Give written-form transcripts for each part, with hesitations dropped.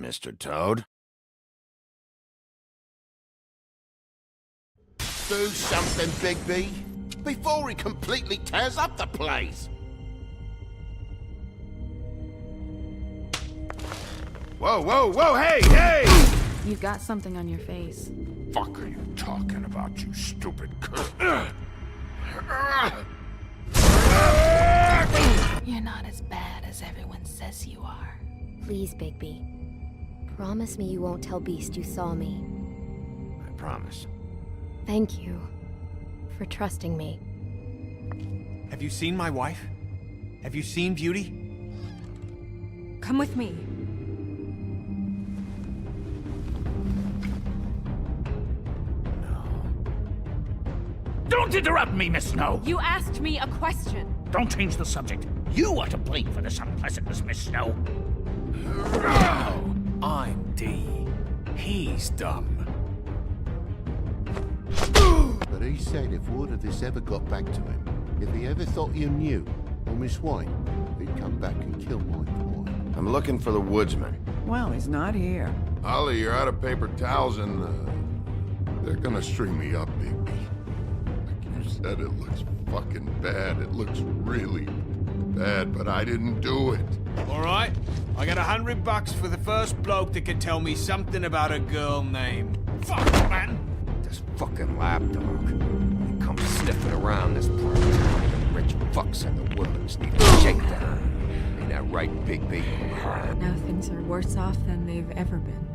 Mr. Toad? Do something, Bigby, before he completely tears up the place. Whoa, whoa, whoa, hey, hey! You've got something on your face. Fuck are you talking about, you stupid You're not as bad as everyone says you are. Please, Bigby. Promise me you won't tell Beast you saw me. I promise. Thank you for trusting me. Have you seen my wife? Have you seen Beauty? Come with me. Don't interrupt me, Miss Snow! You asked me a question. Don't change the subject. You are to blame for this unpleasantness, Miss Snow. No, I'm D. He's dumb. But he said if word of this ever got back to him, if he ever thought you knew, or Miss White, he'd come back and kill my boy. I'm looking for the woodsman. Well, he's not here. Ollie, you're out of paper towels and, they're gonna string me up, Bigby. Like you said, it looks fucking bad. It looks really bad, but I didn't do it. All right, I got $100 for the first bloke that could tell me something about a girl named... Fuck, man! This fucking lapdog. He comes sniffing around this part of town. The rich fucks and the woodlands need a shakedown. Ain't that right, Bigby? Now things are worse off than they've ever been.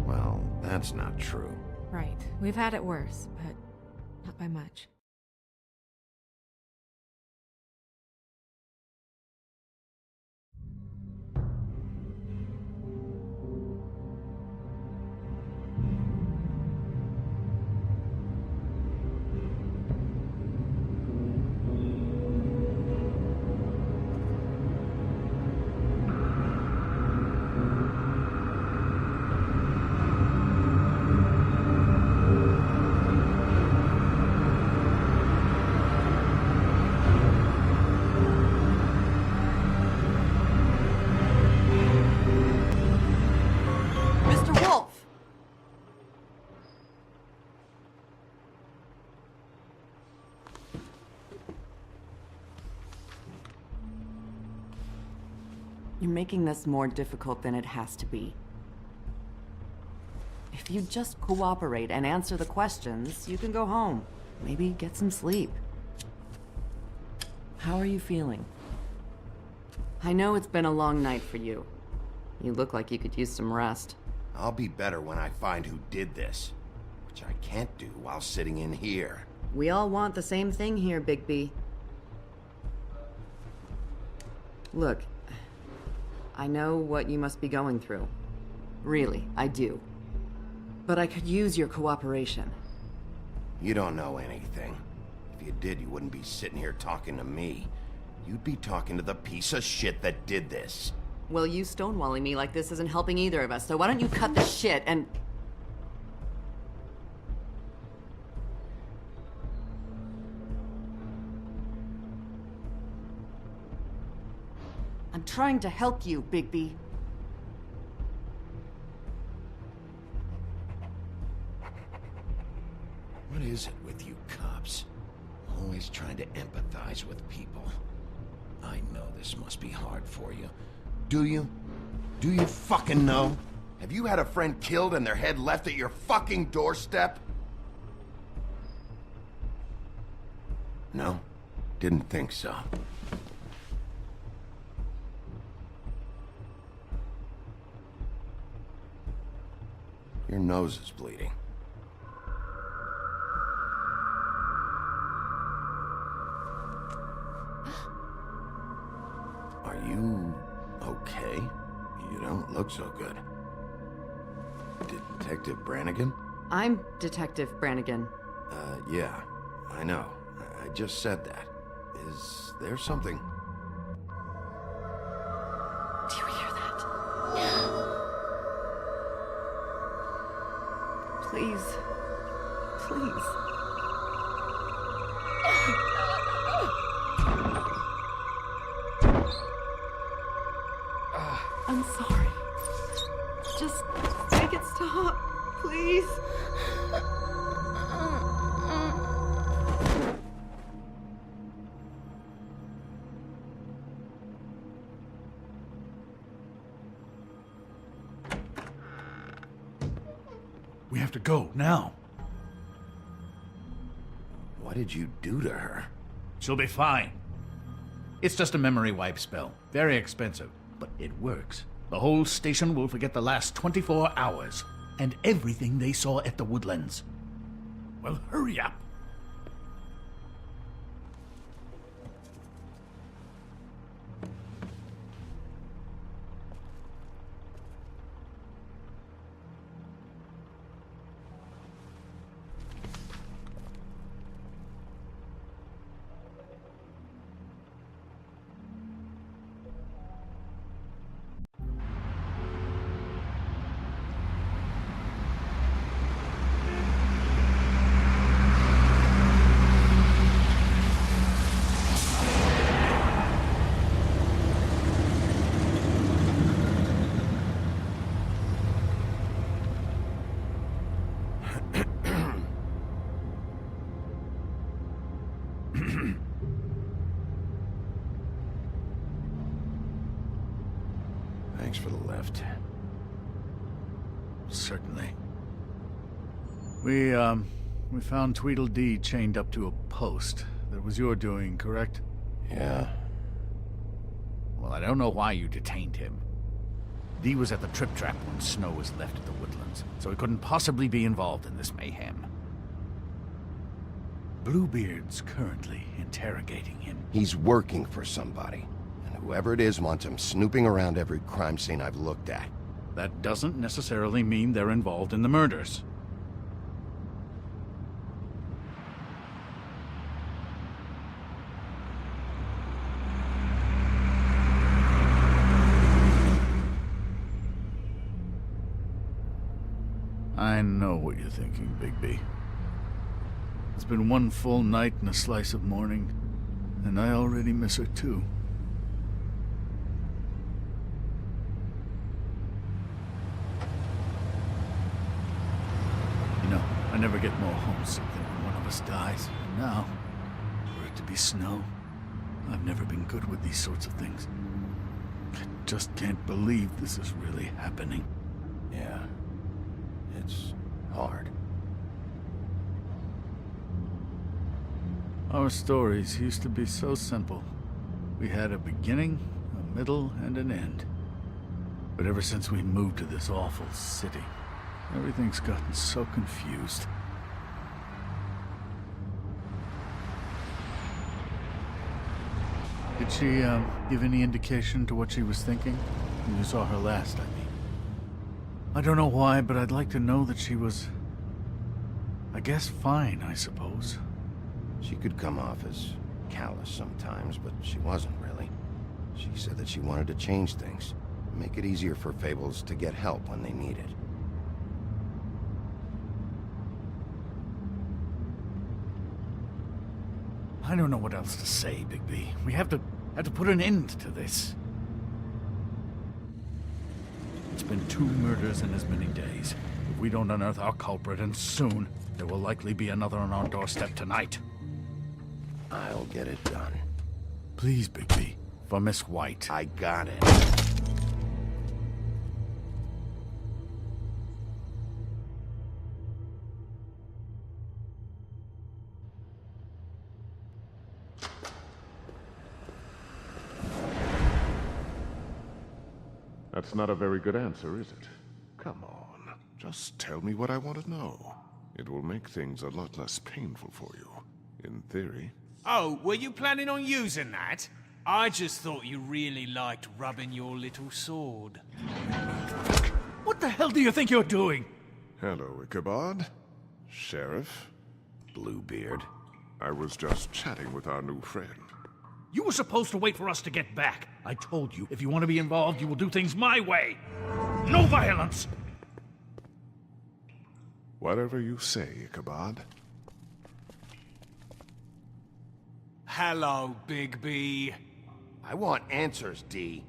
Well, that's not true. Right. We've had it worse, but not by much. You're making this more difficult than it has to be. If you just cooperate and answer the questions, you can go home. Maybe get some sleep. How are you feeling? I know it's been a long night for you. You look like you could use some rest. I'll be better when I find who did this, which I can't do while sitting in here. We all want the same thing here, Bigby. Look, I know what you must be going through. Really, I do. But I could use your cooperation. You don't know anything. If you did, you wouldn't be sitting here talking to me. You'd be talking to the piece of shit that did this. Well, you stonewalling me like this isn't helping either of us, so why don't you cut the shit and... I'm trying to help you, Bigby. What is it with you cops? Always trying to empathize with people. I know this must be hard for you. Do you? Do you fucking know? Have you had a friend killed and their head left at your fucking doorstep? No? Didn't think so. Your nose is bleeding. Are you okay? You don't look so good. Detective Brannigan? I'm Detective Brannigan. Yeah, I know. I just said that. Is there something? Do you hear that? Please. Please. I'm sorry. Just make it stop, please. We have to go, now. What did you do to her? She'll be fine. It's just a memory wipe spell. Very expensive, but it works. The whole station will forget the last 24 hours, and everything they saw at the Woodlands. Well, hurry up. Thanks for the lift. Certainly. We found Tweedledee chained up to a post. That was your doing, correct? Yeah. Well, I don't know why you detained him. Dee was at the Trip Trap when Snow was left at the Woodlands, so he couldn't possibly be involved in this mayhem. Bluebeard's currently interrogating him. He's working for somebody. And whoever it is wants him snooping around every crime scene I've looked at. That doesn't necessarily mean they're involved in the murders. I know what you're thinking, Bigby. It's been one full night and a slice of morning, and I already miss her too. You know, I never get more homesick than when one of us dies. And now, for it to be Snow, I've never been good with these sorts of things. I just can't believe this is really happening. Yeah. It's hard. Our stories used to be so simple. We had a beginning, a middle, and an end. But ever since we moved to this awful city, everything's gotten so confused. Did she, give any indication to what she was thinking? When you saw her last, I mean. I don't know why, but I'd like to know that she was... I guess fine, I suppose. She could come off as callous sometimes, but she wasn't really. She said that she wanted to change things, make it easier for Fables to get help when they need it. I don't know what else to say, Bigby. We have to put an end to this. It's been 2 murders in as many days. If we don't unearth our culprit, and soon, there will likely be another on our doorstep tonight. I'll get it done. Please, Bigby. For Miss White. I got it. That's not a very good answer, is it? Come on, just tell me what I want to know. It will make things a lot less painful for you, in theory. Oh, were you planning on using that? I just thought you really liked rubbing your little sword. What the hell do you think you're doing? Hello, Ichabod. Sheriff. Bluebeard. I was just chatting with our new friend. You were supposed to wait for us to get back. I told you, if you want to be involved, you will do things my way. No violence! Whatever you say, Ichabod. Hello, Big B. I want answers, Dee.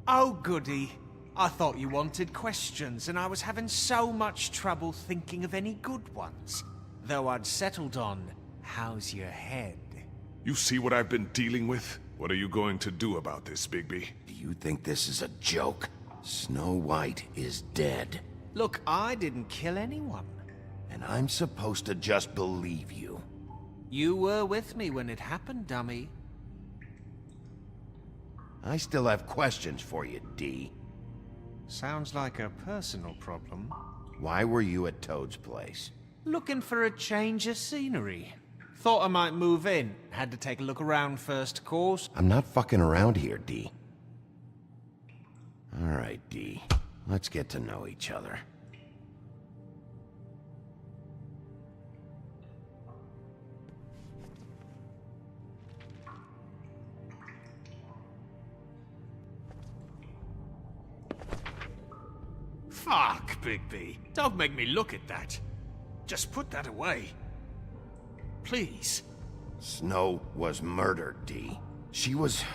Oh, goody. I thought you wanted questions, and I was having so much trouble thinking of any good ones. Though I'd settled on, how's your head? You see what I've been dealing with? What are you going to do about this, Bigby? Do you think this is a joke? Snow White is dead. Look, I didn't kill anyone. And I'm supposed to just believe you. You were with me when it happened, dummy. I still have questions for you, D. Sounds like a personal problem. Why were you at Toad's place? Looking for a change of scenery. Thought I might move in. Had to take a look around first, of course. I'm not fucking around here, D. All right, D. Let's get to know each other. Fuck, Bigby. Don't make me look at that. Just put that away. Please. Snow was murdered, D. She was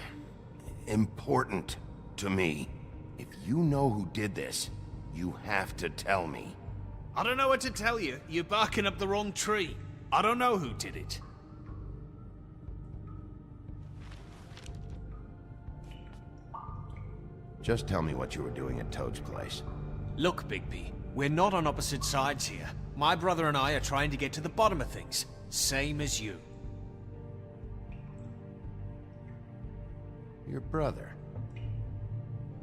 important to me. If you know who did this, you have to tell me. I don't know what to tell you. You're barking up the wrong tree. I don't know who did it. Just tell me what you were doing at Toad's place. Look, Bigby, we're not on opposite sides here. My brother and I are trying to get to the bottom of things. Same as you. Your brother?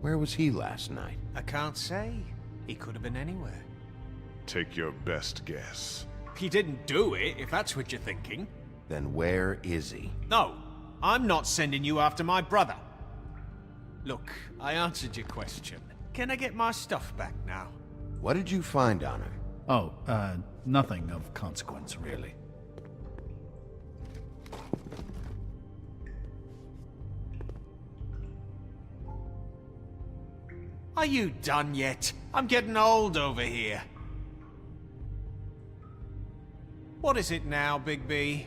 Where was he last night? I can't say. He could have been anywhere. Take your best guess. He didn't do it, if that's what you're thinking. Then where is he? No, I'm not sending you after my brother. Look, I answered your question. Can I get my stuff back now? What did you find on him? Oh, nothing of consequence, really. Are you done yet? I'm getting old over here. What is it now, Bigby?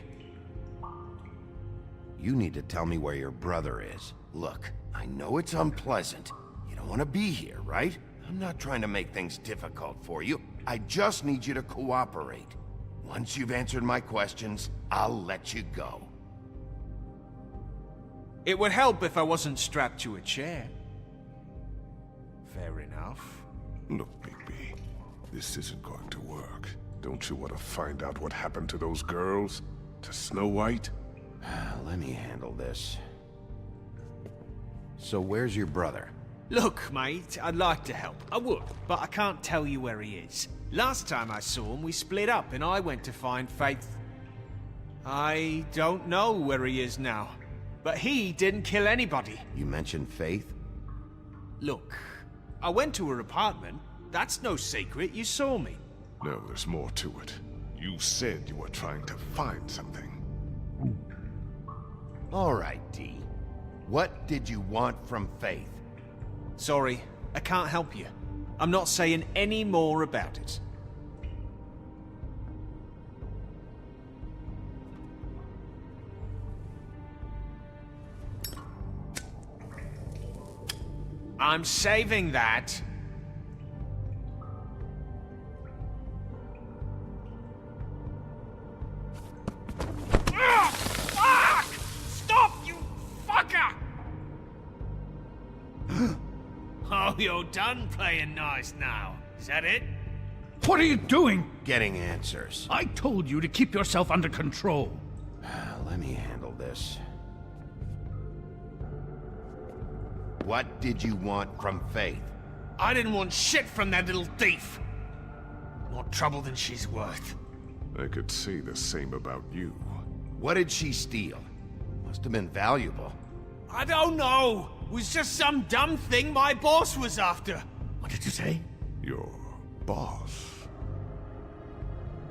You need to tell me where your brother is. Look, I know it's unpleasant. You don't want to be here, right? I'm not trying to make things difficult for you. I just need you to cooperate. Once you've answered my questions, I'll let you go. It would help if I wasn't strapped to a chair. Fair enough. Look, Bigby, this isn't going to work. Don't you want to find out what happened to those girls? To Snow White? Let me handle this. So where's your brother? Look, mate, I'd like to help. I would, but I can't tell you where he is. Last time I saw him, we split up and I went to find Faith. I don't know where he is now, but he didn't kill anybody. You mentioned Faith? Look, I went to her apartment. That's no secret, you saw me. No, there's more to it. You said you were trying to find something. All right, D. What did you want from Faith? Sorry, I can't help you. I'm not saying any more about it. I'm saving that. Fuck! Stop, you fucker! Oh, you're done playing nice now. Is that it? What are you doing? Getting answers. I told you to keep yourself under control. Let me handle this. What did you want from Faith? I didn't want shit from that little thief. More trouble than she's worth. I could say the same about you. What did she steal? Must have been valuable. I don't know. It was just some dumb thing my boss was after. What did you say? Your boss.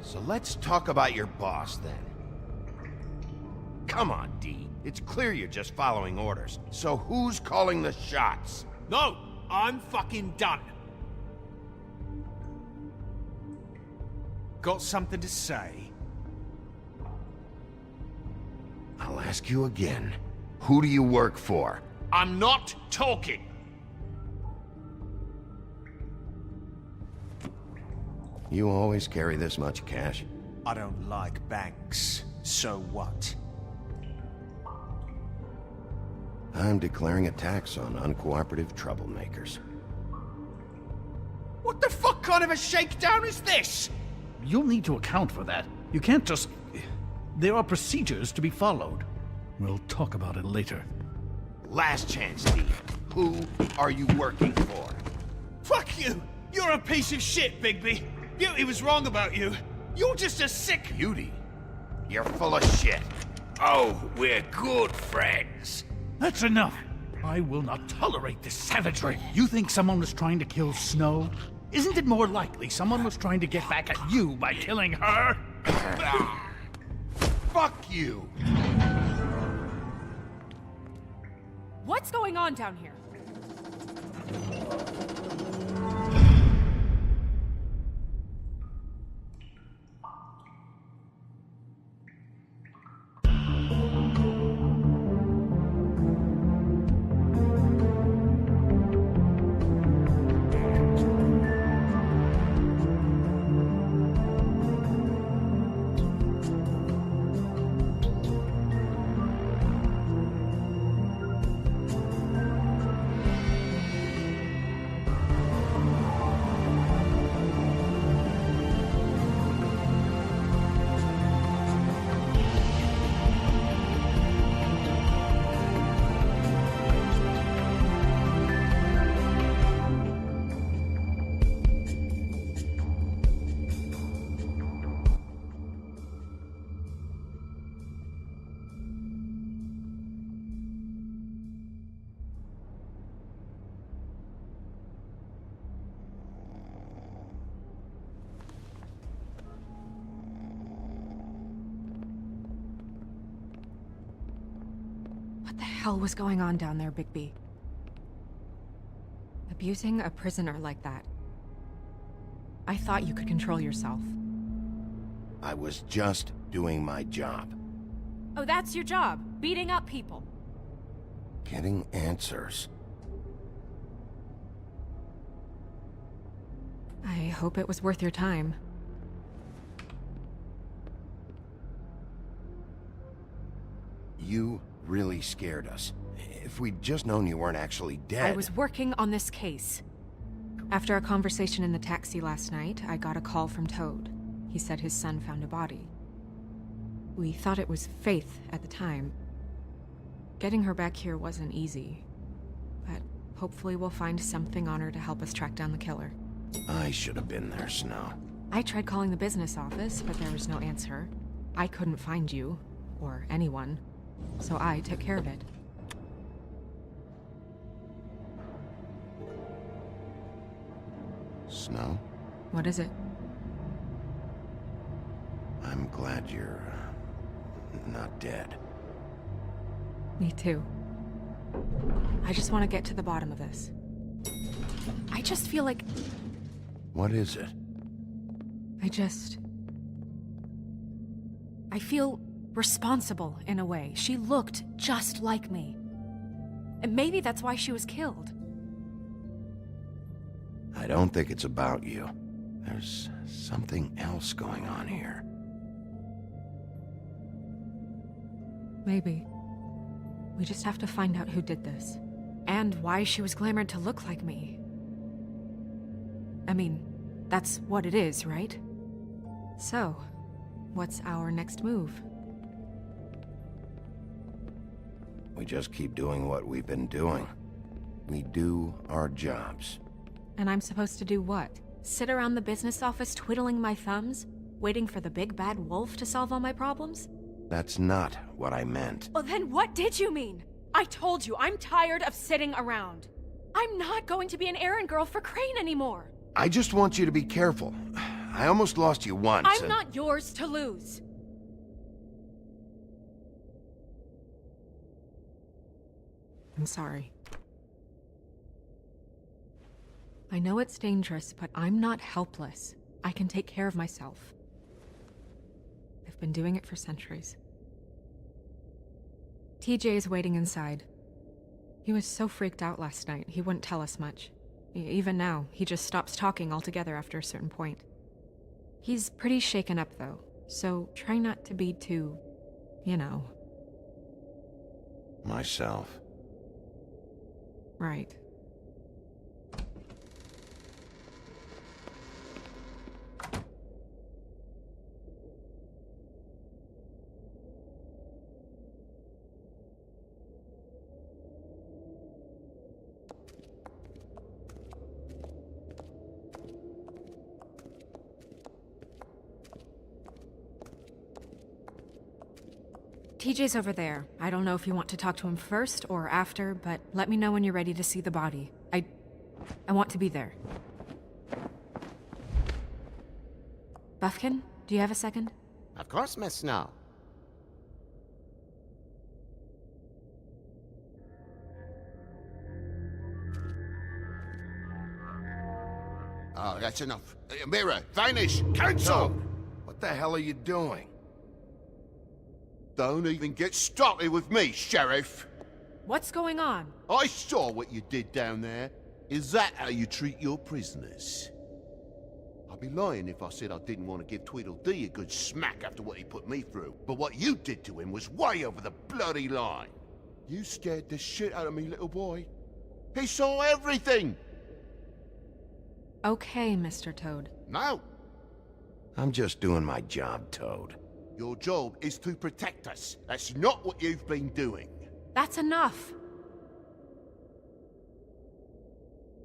So let's talk about your boss then. Come on, D. It's clear you're just following orders. So who's calling the shots? No, I'm fucking done. Got something to say? I'll ask you again. Who do you work for? I'm not talking. You always carry this much cash? I don't like banks. So what? I'm declaring a tax on uncooperative troublemakers. What the fuck kind of a shakedown is this? You'll need to account for that. You can't just... There are procedures to be followed. We'll talk about it later. Last chance, Steve. Who are you working for? Fuck you! You're a piece of shit, Bigby! Beauty was wrong about you. You're just a sick... Beauty? You're full of shit. Oh, we're good friends. That's enough! I will not tolerate this savagery. You think someone was trying to kill Snow? Isn't it more likely someone was trying to get back at you by killing her? Fuck you! What's going on down here? What the hell was going on down there, Bigby? Abusing a prisoner like that. I thought you could control yourself. I was just doing my job. Oh, that's your job, beating up people. Getting answers. I hope it was worth your time. You really scared us. If we'd just known you weren't actually dead... I was working on this case. After a conversation in the taxi last night, I got a call from Toad. He said his son found a body. We thought it was Faith at the time. Getting her back here wasn't easy. But hopefully we'll find something on her to help us track down the killer. I should have been there, Snow. I tried calling the business office, but there was no answer. I couldn't find you, or anyone, so I took care of it. Snow? What is it? I'm glad you're... not dead. Me too. I just want to get to the bottom of this. I just feel like... What is it? I feel responsible in a way. She looked just like me. And maybe that's why she was killed. I don't think it's about you. There's something else going on here. Maybe. We just have to find out who did this. And why she was glamored to look like me. I mean, that's what it is, right? So, what's our next move? We just keep doing what we've been doing. We do our jobs. And I'm supposed to do what? Sit around the business office twiddling my thumbs? Waiting for the big bad wolf to solve all my problems? That's not what I meant. Well, then what did you mean? I told you, I'm tired of sitting around. I'm not going to be an errand girl for Crane anymore. I just want you to be careful. I almost lost you once. I'm not yours to lose. I'm sorry. I know it's dangerous, but I'm not helpless. I can take care of myself. I've been doing it for centuries. TJ is waiting inside. He was so freaked out last night, he wouldn't tell us much. Even now, he just stops talking altogether after a certain point. He's pretty shaken up, though, so try not to be too, you know. Myself. Right. TJ's over there. I don't know if you want to talk to him first or after, but let me know when you're ready to see the body. I want to be there. Buffkin, do you have a second? Of course, Miss Snow. Oh, that's enough. Mirror, vanish, cancel! What the hell are you doing? Don't even get started with me, Sheriff. What's going on? I saw what you did down there. Is that how you treat your prisoners? I'd be lying if I said I didn't want to give Tweedledee a good smack after what he put me through. But what you did to him was way over the bloody line. You scared the shit out of me, little boy. He saw everything! Okay, Mr. Toad. No, I'm just doing my job, Toad. your job is to protect us. That's not what you've been doing. That's enough!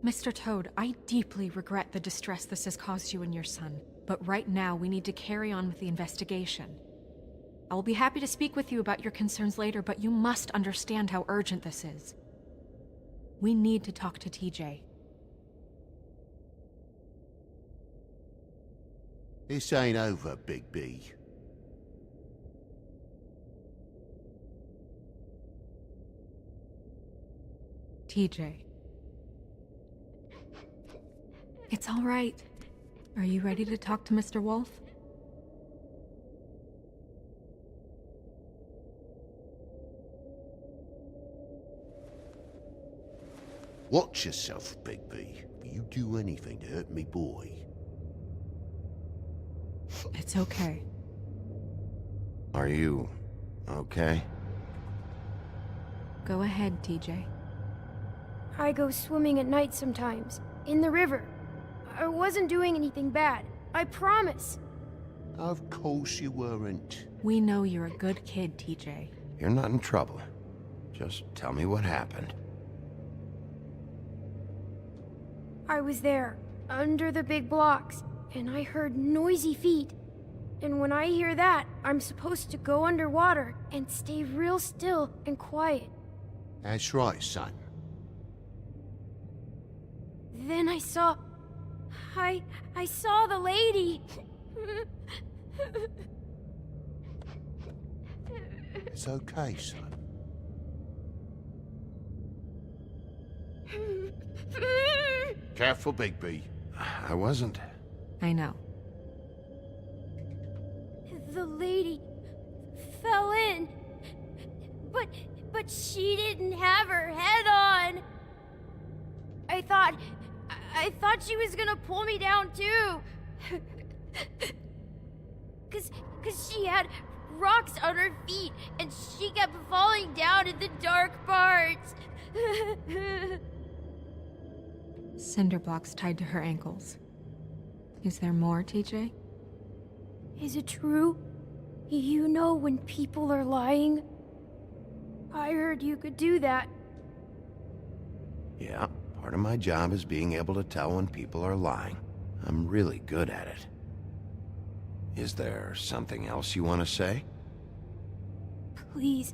Mr. Toad, I deeply regret the distress this has caused you and your son, but right now we need to carry on with the investigation. I will be happy to speak with you about your concerns later, but you must understand how urgent this is. We need to talk to TJ. This ain't over, Big B. TJ. It's all right. Are you ready to talk to Mr. Wolf? Watch yourself, Big B. If you do anything to hurt me, boy. It's okay. Are you okay? Go ahead, TJ. I go swimming at night sometimes, in the river. I wasn't doing anything bad, I promise. Of course you weren't. We know you're a good kid, TJ. You're not in trouble. Just tell me what happened. I was there, under the big blocks, and I heard noisy feet. And when I hear that, I'm supposed to go underwater and stay real still and quiet. That's right, son. Then I saw... I saw the lady. It's okay, son. Careful, Big B. I wasn't. I know. The lady fell in. But she didn't have her head on. I thought she was gonna pull me down too. Cause she had rocks on her feet and she kept falling down in the dark parts. Cinder blocks tied to her ankles. Is there more, TJ? Is it true? You know when people are lying? I heard you could do that. Yeah, part of my job is being able to tell when people are lying. I'm really good at it. Is there something else you want to say? Please,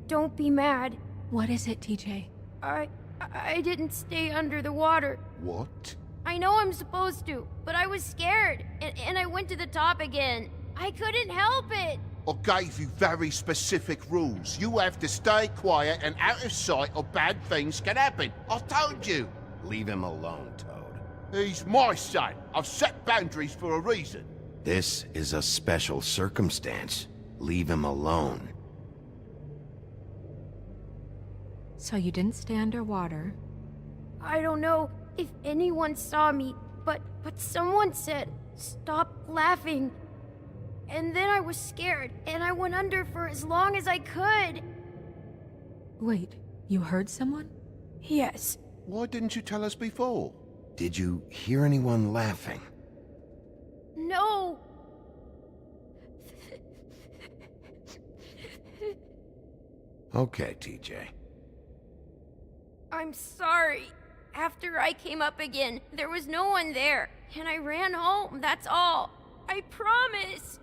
don't be mad. What is it, TJ? I didn't stay under the water. What? I know I'm supposed to, but I was scared, and I went to the top again. I couldn't help it. I gave you very specific rules. You have to stay quiet and out of sight or bad things can happen. I told you. Leave him alone, Toad. He's my son. I've set boundaries for a reason. This is a special circumstance. Leave him alone. So you didn't stay I don't know if anyone saw me, but someone said stop laughing. And then I was scared, and I went under for as long as I could. Wait, you heard someone? Yes. Why didn't you tell us before? Did you hear anyone laughing? No. Okay, TJ. I'm sorry. After I came up again, there was no one there, and I ran home, that's all. I promise.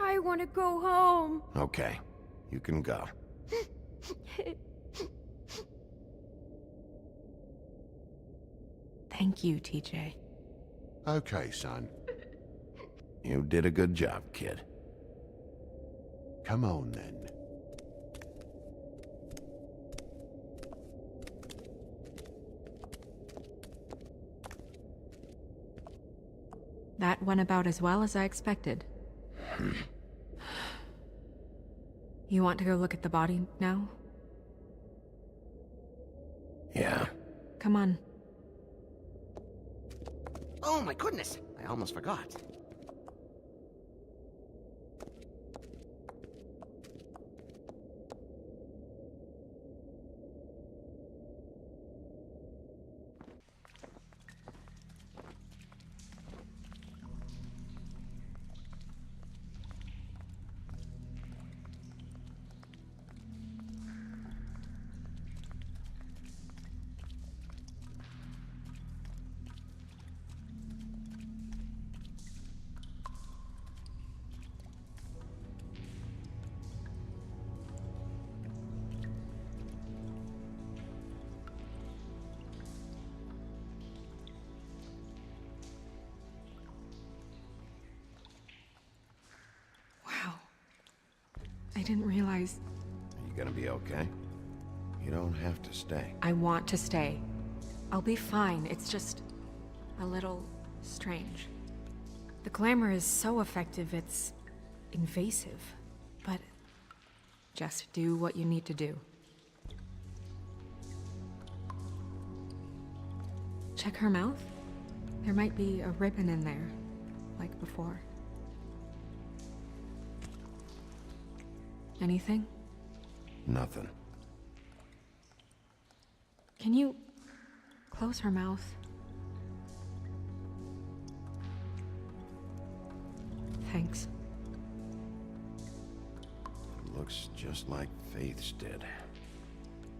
I want to go home. Okay, you can go. Thank you, TJ. Okay, son. You did a good job, kid. Come on, then. That went about as well as I expected. You want to go look at the body now? Yeah. Come on. Oh my goodness, I almost forgot. I didn't realize... Are you gonna be okay? You don't have to stay. I want to stay. I'll be fine. It's just... a little... strange. The glamour is so effective, it's... invasive. But... just do what you need to do. Check her mouth. There might be a ribbon in there, like before. Anything? Nothing. Can you close her mouth? Thanks. It looks just like Faith's did.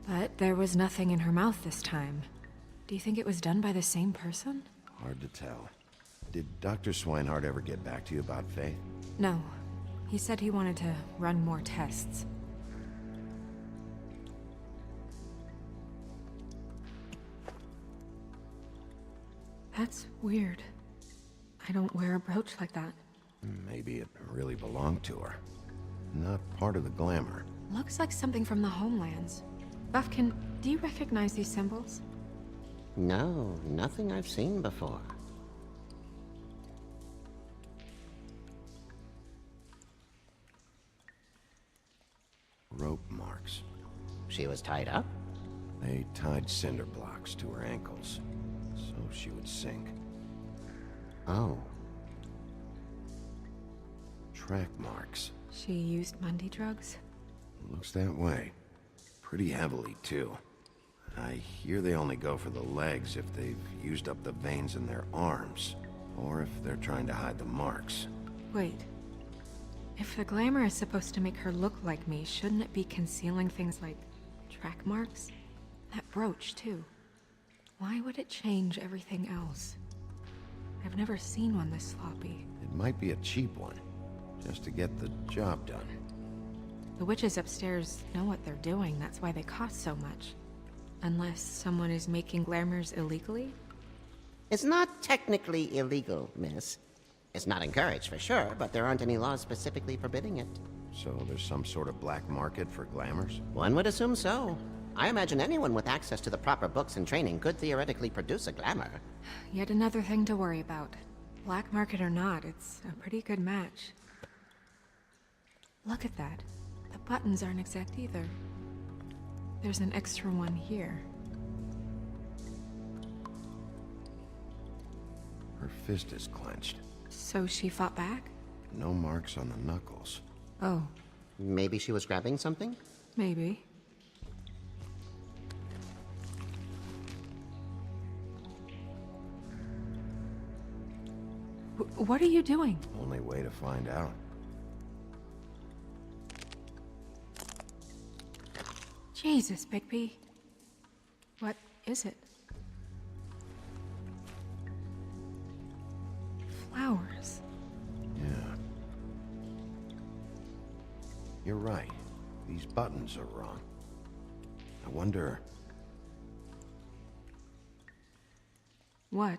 But there was nothing in her mouth this time. Do you think it was done by the same person? Hard to tell. Did Dr. Swinehart ever get back to you about Faith? No. He said he wanted to run more tests. That's weird. I don't wear a brooch like that. Maybe it really belonged to her. Not part of the glamour. Looks like something from the homelands. Buffkin, do you recognize these symbols? No, nothing I've seen before. Rope marks. She was tied up? They tied cinder blocks to her ankles, so she would sink. Oh. Track marks. She used Mundy drugs? Looks that way. Pretty heavily, too. I hear they only go for the legs if they've used up the veins in their arms, or if they're trying to hide the marks. Wait. If the glamour is supposed to make her look like me, shouldn't it be concealing things like track marks? That brooch, too. Why would it change everything else? I've never seen one this sloppy. It might be a cheap one, just to get the job done. The witches upstairs know what they're doing, that's why they cost so much. Unless someone is making glamours illegally? It's not technically illegal, miss. It's not encouraged for sure, but there aren't any laws specifically forbidding it. So there's some sort of black market for glamours? One would assume so. I imagine anyone with access to the proper books and training could theoretically produce a glamour. Yet another thing to worry about. Black market or not, it's a pretty good match. Look at that. The buttons aren't exact either. There's an extra one here. Her fist is clenched. So she fought back? No marks on the knuckles. Oh, Maybe she was grabbing something? maybe. What are you doing? Only way to find out. Jesus, Bigby. What is it? Flowers. Yeah. You're right. These buttons are wrong. I wonder... What?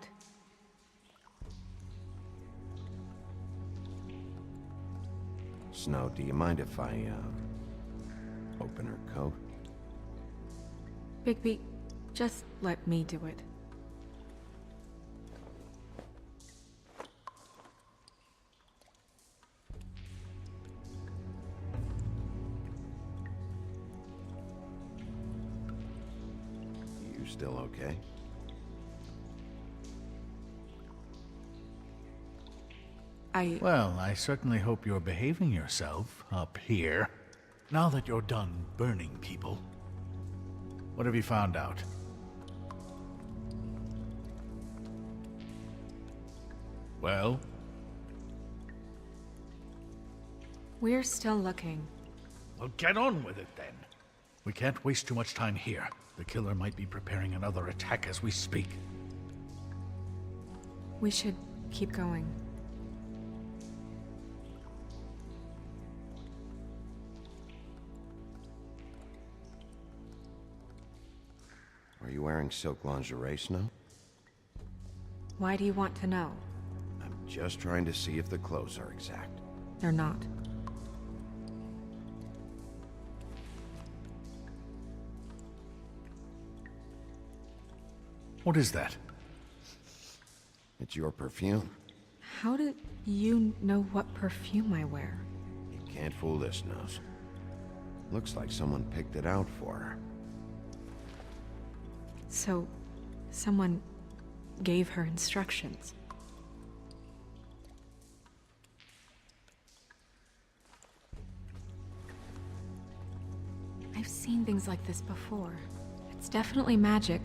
Snow, do you mind if I, open her coat? Bigby, just let me do it. You still okay? Well, I certainly hope you're behaving yourself up here, now that you're done burning people. What have you found out? Well? We're still looking. Well, get on with it then. We can't waste too much time here. The killer might be preparing another attack as we speak. We should keep going. Are you wearing silk lingerie, Snow? Why do you want to know? I'm just trying to see if the clothes are exact. They're not. What is that? It's your perfume. How do you know what perfume I wear? You can't fool this nose. Looks like someone picked it out for her. So, someone gave her instructions. I've seen things like this before. It's definitely magic,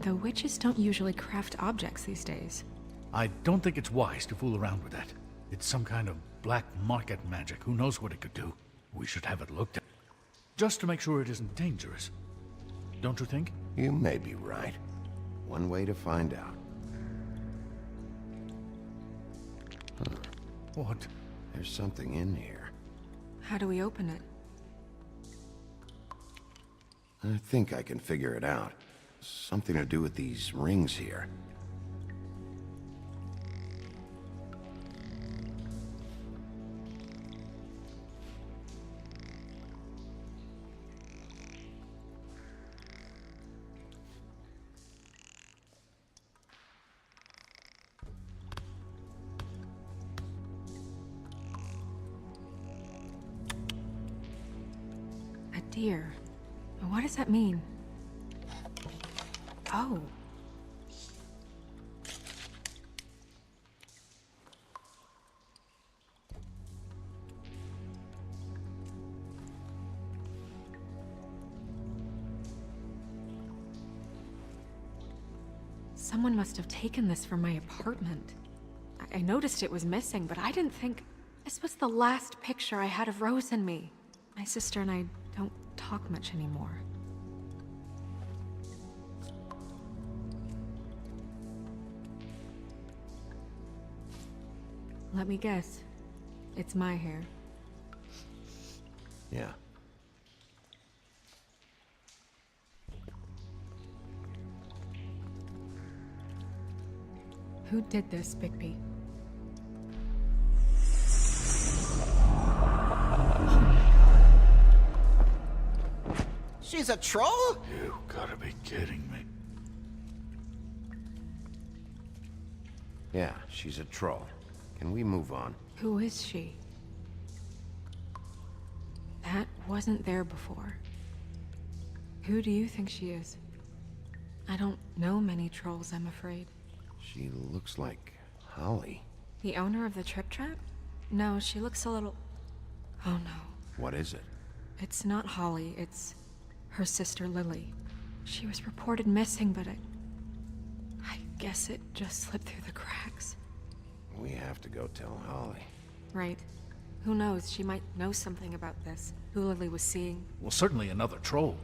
though witches don't usually craft objects these days. I don't think it's wise to fool around with that. It's some kind of black market magic. Who knows what it could do? We should have it looked at. Just to make sure it isn't dangerous. Don't you think? You may be right. One way to find out. Huh. What? There's something in here. How do we open it? I think I can figure it out. Something to do with these rings here. A deer. What does that mean? Oh. Someone must have taken this from my apartment. I noticed it was missing, but I didn't think... This was the last picture I had of Rose and me. My sister and I don't talk much anymore. Let me guess. It's my hair. Yeah. Who did this, Bigby? She's a troll? You gotta be kidding me. Yeah, she's a troll. Can we move on? Who is she? That wasn't there before. Who do you think she is? I don't know many trolls, I'm afraid. She looks like Holly? The owner of the Trip Trap? No, she looks a little... Oh no. What is it? It's not Holly, it's her sister Lily. She was reported missing, but I guess it just slipped through the cracks. We have to go tell Holly. Right. Who knows, she might know something about this. Who Lily was seeing. Well, certainly another troll.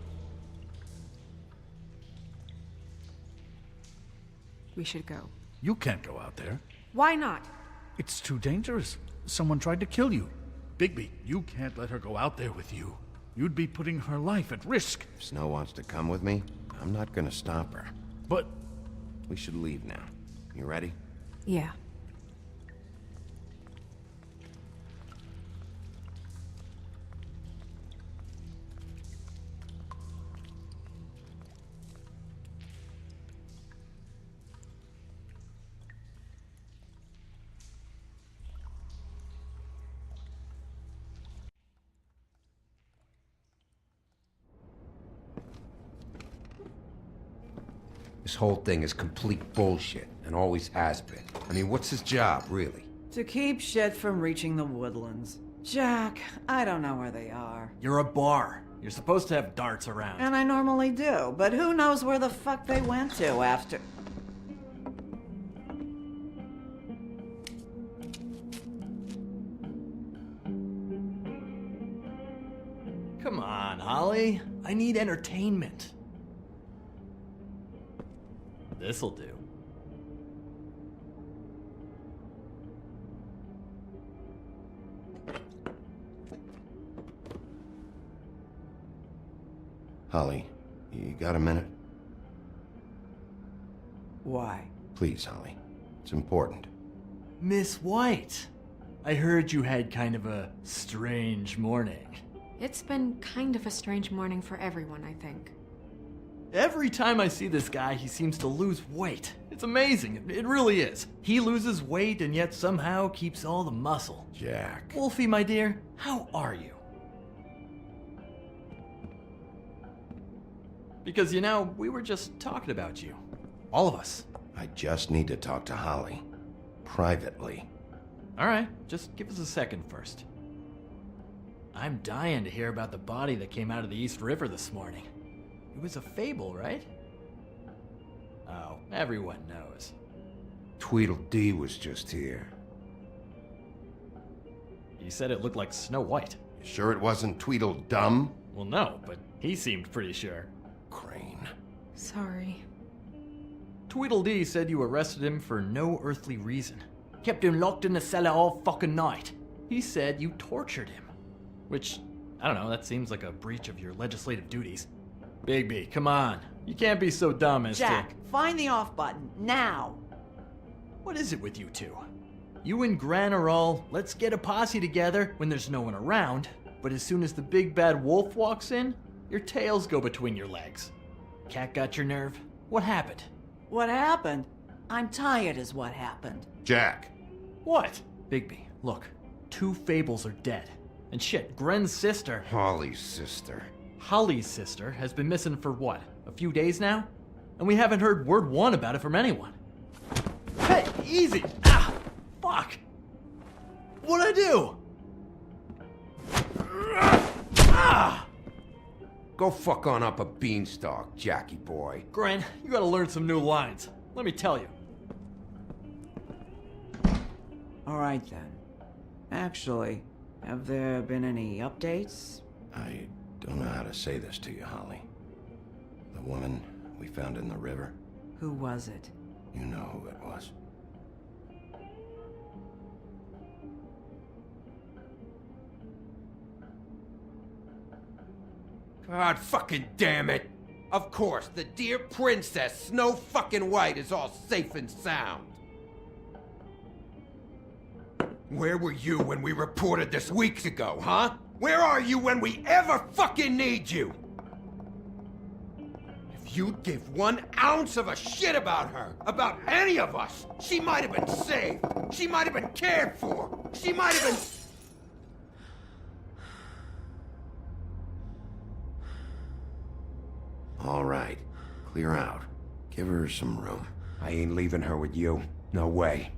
We should go. You can't go out there. Why not? It's too dangerous. Someone tried to kill you. Bigby, you can't let her go out there with you. You'd be putting her life at risk. If Snow wants to come with me, I'm not gonna stop her. But... We should leave now. You ready? Yeah. This whole thing is complete bullshit, and always has been. I mean, what's his job, really? To keep shit from reaching the woodlands. Jack, I don't know where they are. You're a bar. You're supposed to have darts around. And I normally do, but who knows where the fuck they went to after... Come on, Holly. I need entertainment. This'll do. Holly, you got a minute? Why? Please, Holly. It's important. Miss White, I heard you had kind of a strange morning. It's been kind of a strange morning for everyone, I think. Every time I see this guy, he seems to lose weight. It's amazing. It really is. He loses weight and yet somehow keeps all the muscle. Jack. Wolfie, my dear, how are you? Because, you know, we were just talking about you. All of us. I just need to talk to Holly. Privately. All right, just give us a second first. I'm dying to hear about the body that came out of the East River this morning. It was a fable, right? Oh, everyone knows. Tweedledee was just here. He said it looked like Snow White. You sure it wasn't Tweedledum? Well, no, but he seemed pretty sure. Crane. Sorry. Tweedledee said you arrested him for no earthly reason. Kept him locked in the cellar all fucking night. He said you tortured him. Which, I don't know, that seems like a breach of your legislative duties. Bigby, come on. You can't be so dumb as Jack, find the off button, now! What is it with you two? You and Gran are all, let's get a posse together when there's no one around, but as soon as the big bad wolf walks in, your tails go between your legs. Cat got your nerve? What happened? What happened? I'm tired is what happened. Jack. What? Bigby, look. 2 Fables are dead. And shit, Gren's sister... Holly's sister. Holly's sister has been missing for what, a few days now? And we haven't heard word one about it from anyone. Hey, easy! Ah, fuck! What'd I do? Ah! Go fuck on up a beanstalk, Jackie boy. Gren, you gotta learn some new lines. Let me tell you. All right then. Actually, have there been any updates? I don't know how to say this to you, Holly. The woman we found in the river. Who was it? You know who it was. God fucking damn it! Of course, the dear princess, Snow fucking White, is all safe and sound. Where were you when we reported this weeks ago, huh? Where are you when we ever fucking need you? If you'd give 1 ounce of a shit about her, about any of us, she might have been saved. She might have been cared for. She might have been... All right. Clear out. Give her some room. I ain't leaving her with you. No way.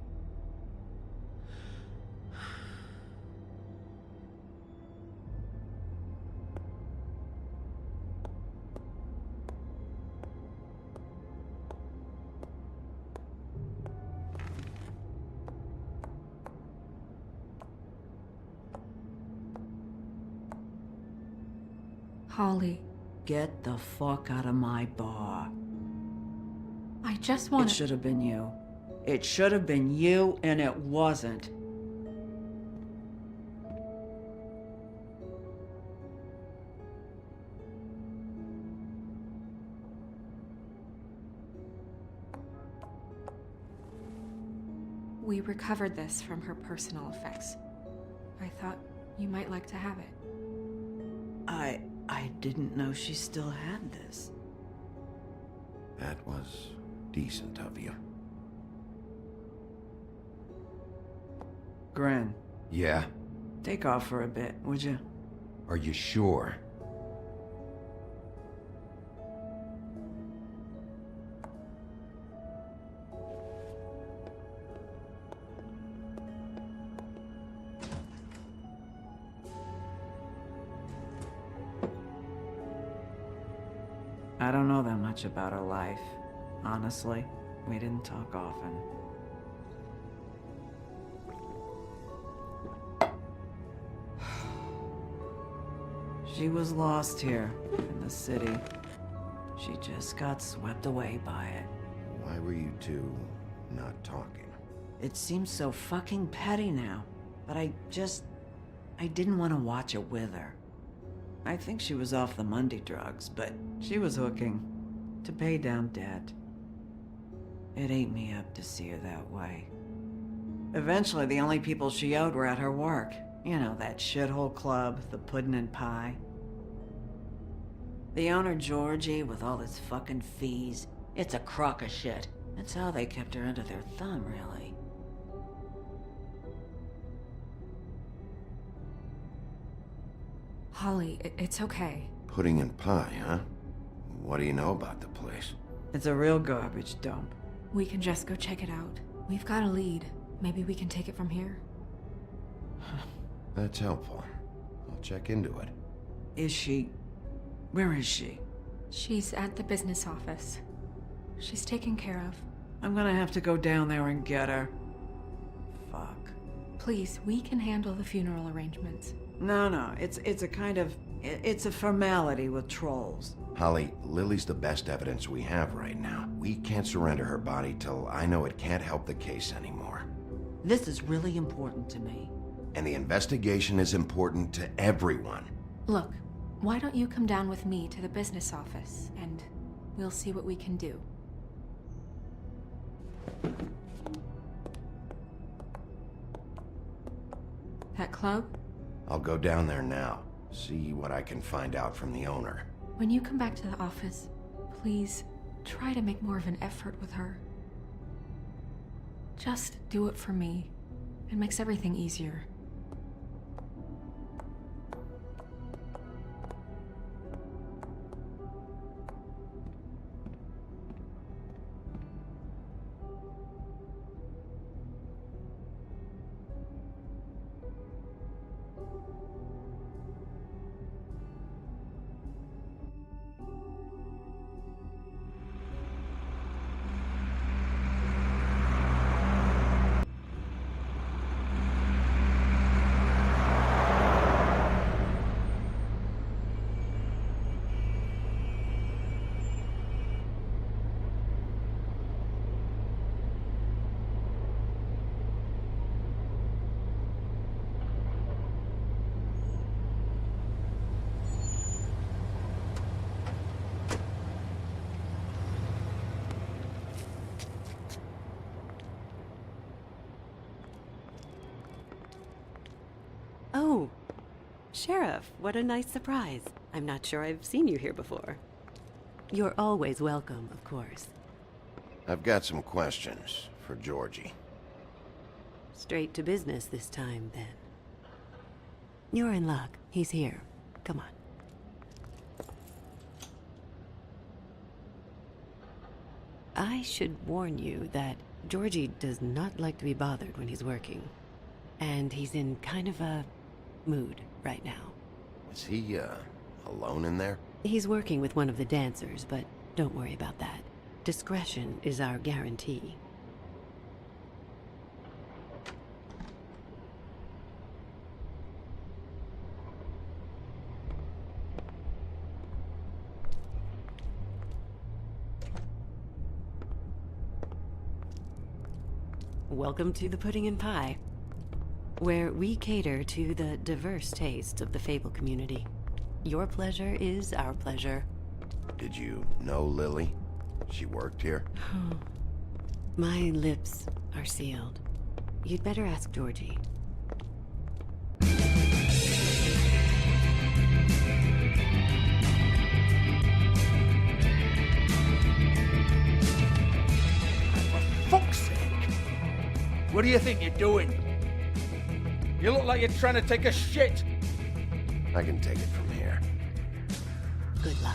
Holly, Get the fuck out of my bar. I just want It should have been you. It should have been you, and it wasn't. We recovered this from her personal effects. I thought you might like to have it. I didn't know she still had this. That was decent of you. Gren, Yeah? take off for a bit, would you? Are you sure? I don't know that much about her life. Honestly, we didn't talk often. She was lost here, in the city. She just got swept away by it. Why were you two not talking? It seems so fucking petty now, but I didn't want to watch it with her. I think she was off the Monday drugs, but she was hooking to pay down debt. It ate me up to see her that way. Eventually, the only people she owed were at her work. You know, that shithole club, the Puddin' and Pie. The owner, Georgie, with all his fucking fees, it's a crock of shit. That's how they kept her under their thumb, really. Holly, it's okay. Pudding and pie, huh? What do you know about the place? It's a real garbage dump. We can just go check it out. We've got a lead. Maybe we can take it from here. That's helpful. I'll check into it. Is she... Where is she? She's at the business office. She's taken care of. I'm gonna have to go down there and get her. Fuck. Please, we can handle the funeral arrangements. No, it's a kind of... It's a formality with trolls. Holly, Lily's the best evidence we have right now. We can't surrender her body till I know it can't help the case anymore. This is really important to me. And the investigation is important to everyone. Look, why don't you come down with me to the business office, and we'll see what we can do. That club? I'll go down there now, see what I can find out from the owner. When you come back to the office, please try to make more of an effort with her. Just do it for me. It makes everything easier. Oh, Sheriff, what a nice surprise. I'm not sure I've seen you here before. You're always welcome, of course. I've got some questions for Georgie. Straight to business this time, then. You're in luck. He's here. Come on. I should warn you that Georgie does not like to be bothered when he's working. And he's in kind of a mood right now. Is he, alone in there? He's working with one of the dancers, but don't worry about that. Discretion is our guarantee. welcome to the Pudding and Pie, where we cater to the diverse tastes of the Fable community. Your pleasure is our pleasure. Did you know Lily? She worked here? My lips are sealed. You'd better ask Georgie. Fuck's sake! What do you think you're doing? You look like you're trying to take a shit. I can take it from here. Good luck.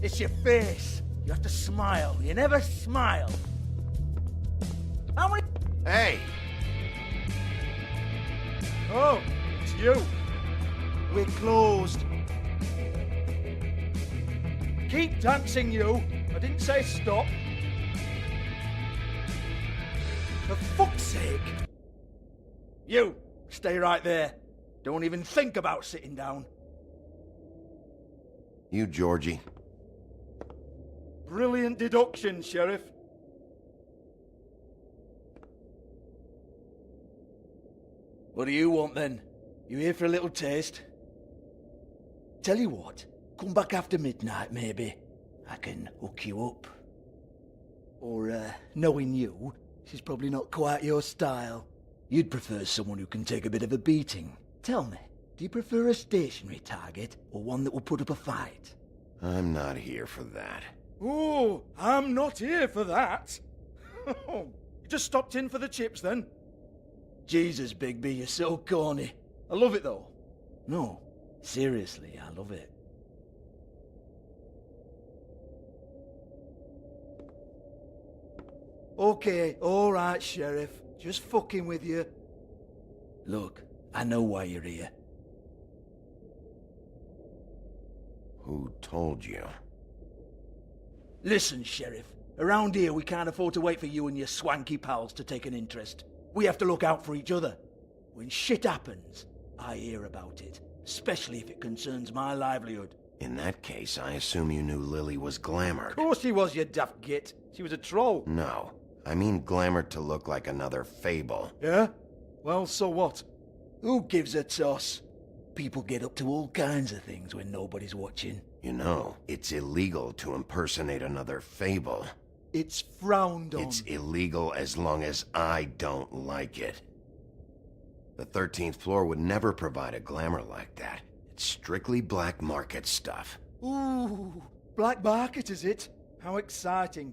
It's your face. You have to smile. You never smile. How many... Hey! Oh, it's you. We're closed. Keep dancing, you. I didn't say stop. For fuck's sake. You, stay right there. Don't even think about sitting down. You, Georgie. Brilliant deduction, Sheriff. What do you want, then? You here for a little taste? Tell you what, come back after midnight, maybe. I can hook you up. Or, knowing you, she's probably not quite your style. You'd prefer someone who can take a bit of a beating. Tell me, do you prefer a stationary target, or one that will put up a fight? I'm not here for that. Oh, I'm not here for that. You just stopped in for the chips, then? Jesus, Bigby, you're so corny. I love it, though. No, seriously, I love it. Okay, alright, Sheriff. Just fucking with you. Look, I know why you're here. Who told you? Listen, Sheriff. Around here, we can't afford to wait for you and your swanky pals to take an interest. We have to look out for each other. When shit happens, I hear about it. Especially if it concerns my livelihood. In that case, I assume you knew Lily was glamored. Of course she was, you daft git. She was a troll. No. I mean glamored to look like another Fable. Yeah? Well, so what? Who gives a toss? People get up to all kinds of things when nobody's watching. You know, it's illegal to impersonate another Fable. It's frowned on. It's illegal as long as I don't like it. The 13th floor would never provide a glamour like that. It's strictly black market stuff. Ooh, black market is it? How exciting.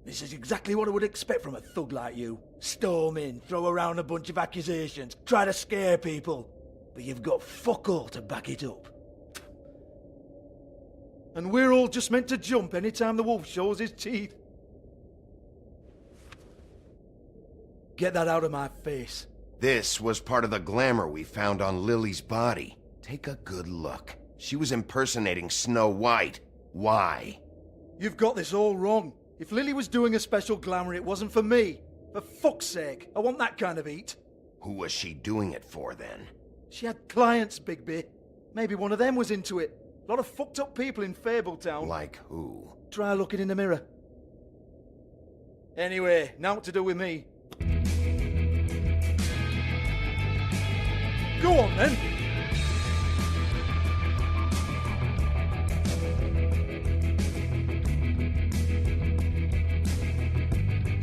This is exactly what I would expect from a thug like you. Storm in, throw around a bunch of accusations, try to scare people. But you've got fuck all to back it up. And we're all just meant to jump anytime the wolf shows his teeth. Get that out of my face. This was part of the glamour we found on Lily's body. Take a good look. She was impersonating Snow White. Why? You've got this all wrong. If Lily was doing a special glamour, it wasn't for me. For fuck's sake, I want that kind of eat. Who was she doing it for, then? She had clients, Bigby. Maybe one of them was into it. A lot of fucked up people in Fabletown. Like who? Try looking in the mirror. Anyway, now what to do with me. Go on, then.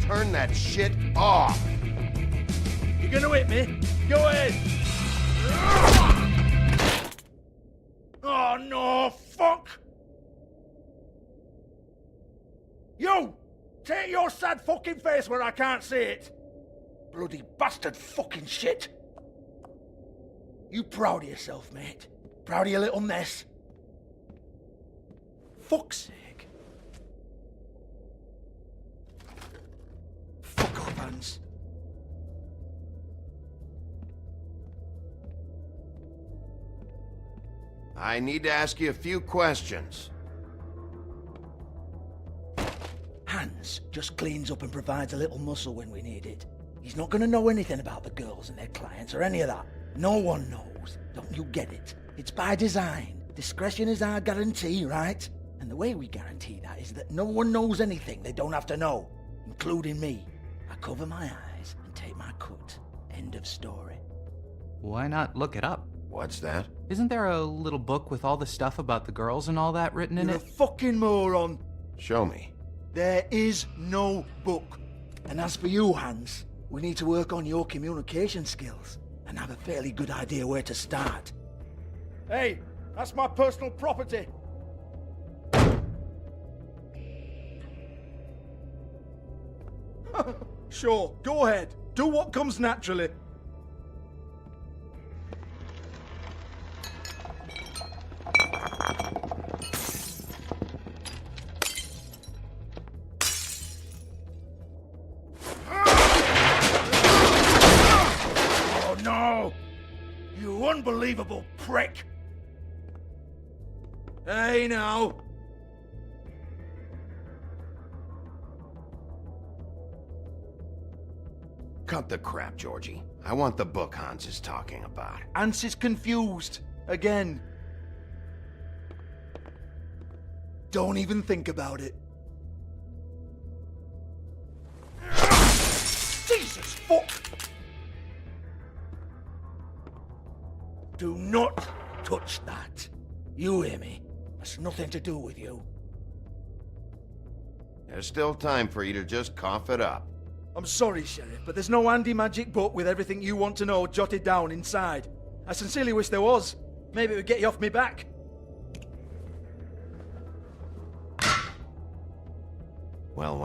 Turn that shit off! You gonna hit me? Go ahead! Oh no, fuck! You! Take your sad fucking face where I can't see it! Bloody bastard fucking shit! You proud of yourself, mate? Proud of your little mess? Fuck's sake. Fuck off, Hans. I need to ask you a few questions. Hans just cleans up and provides a little muscle when we need it. He's not gonna know anything about the girls and their clients or any of that. No one knows. Don't you get it? It's by design. Discretion is our guarantee, right? And the way we guarantee that is that no one knows anything they don't have to know, including me. I cover my eyes and take my cut. End of story. Why not look it up? What's that? Isn't there a little book with all the stuff about the girls and all that written in You're it? a fucking moron. Show me. There is no book. And as for you, Hans, we need to work on your communication skills and have a fairly good idea where to start. Hey, that's my personal property. Sure, go ahead. Do what comes naturally. Oh no! You unbelievable prick! Hey now! Cut the crap, Georgie. I want the book Hans is talking about. Hans is confused. Again. Don't even think about it. Jesus fuck! Do not touch that. You hear me? That's nothing to do with you. There's still time for you to just cough it up. I'm sorry, Sheriff, but there's no handy magic book with everything you want to know jotted down inside. I sincerely wish there was. Maybe it would get you off me back. Well,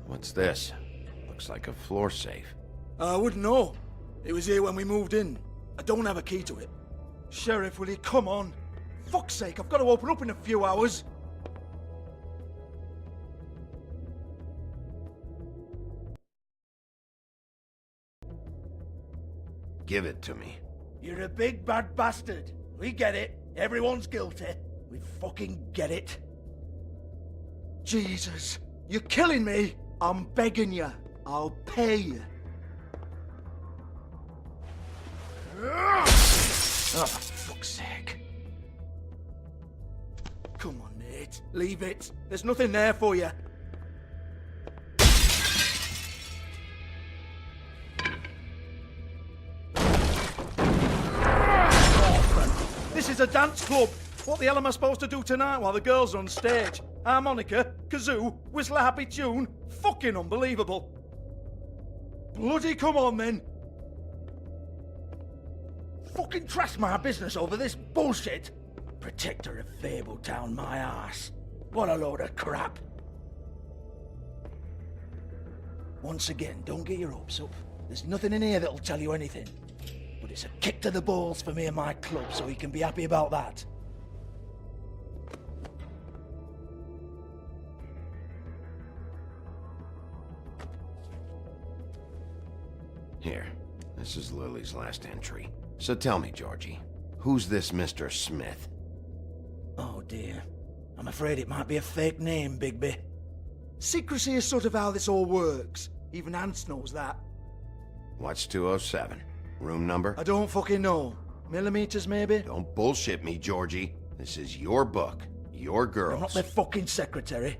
what's this? Looks like a floor safe. I wouldn't know. It was here when we moved in. I don't have a key to it. Sheriff, will you come on? Fuck's sake, I've got to open up in a few hours. Give it to me. You're a big bad bastard. We get it. Everyone's guilty. We fucking get it. Jesus, you're killing me. I'm begging you. I'll pay you. Oh, for fuck's sake. Come on, Nate. Leave it. There's nothing there for you. This is a dance club. What the hell am I supposed to do tonight while the girls are on stage? Harmonica, kazoo, whistle a happy tune? Fucking unbelievable. Bloody come on then. Fucking trash my business over this bullshit. Protector of Fabletown, my ass. What a load of crap. Once again, don't get your hopes up. There's nothing in here that'll tell you anything. But it's a kick to the balls for me and my club, so he can be happy about that. Here, this is Lily's last entry. So tell me, Georgie, who's this Mr. Smith? Oh dear. I'm afraid it might be a fake name, Bigby. Secrecy is sort of how this all works. Even Hans knows that. What's 207? Room number? I don't fucking know. Millimeters, maybe? Don't bullshit me, Georgie. This is your book. Your girls. I'm not their fucking secretary.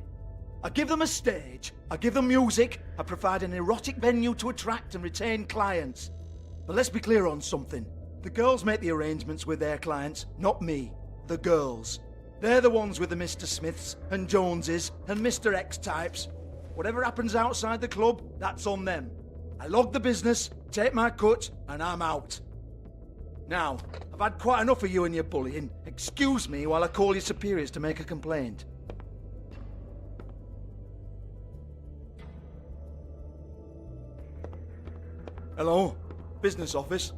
I give them a stage, I give them music, I provide an erotic venue to attract and retain clients. But let's be clear on something. The girls make the arrangements with their clients, not me. The girls. They're the ones with the Mr. Smiths and Joneses and Mr. X types. Whatever happens outside the club, that's on them. I log the business, take my cut, and I'm out. Now, I've had quite enough of you and your bullying. Excuse me while I call your superiors to make a complaint. Hello? Business office?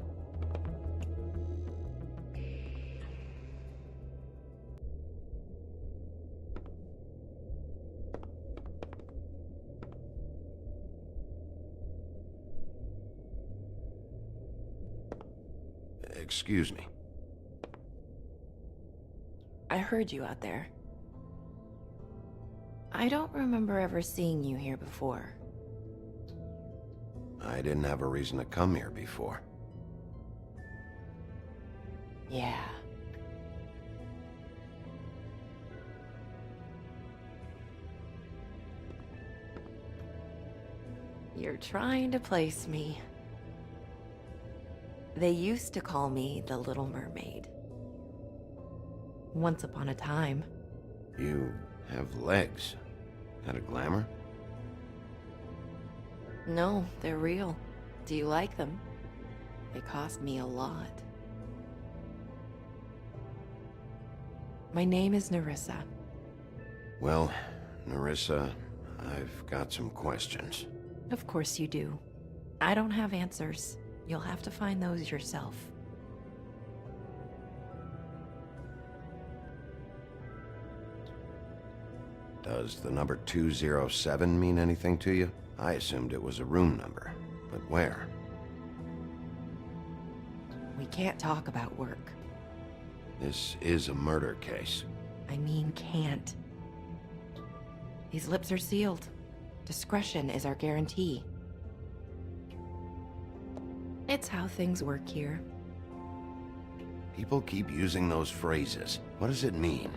Excuse me. I heard you out there. I don't remember ever seeing you here before. I didn't have a reason to come here before. Yeah. You're trying to place me. They used to call me the Little Mermaid. Once upon a time. You have legs. Got a glamour? No, they're real. Do you like them? They cost me a lot. My name is Nerissa. Well, Nerissa, I've got some questions. Of course you do. I don't have answers. You'll have to find those yourself. Does the number 207 mean anything to you? I assumed it was a room number, but where? We can't talk about work. This is a murder case. I mean can't. These lips are sealed. Discretion is our guarantee. It's how things work here. People keep using those phrases. What does it mean?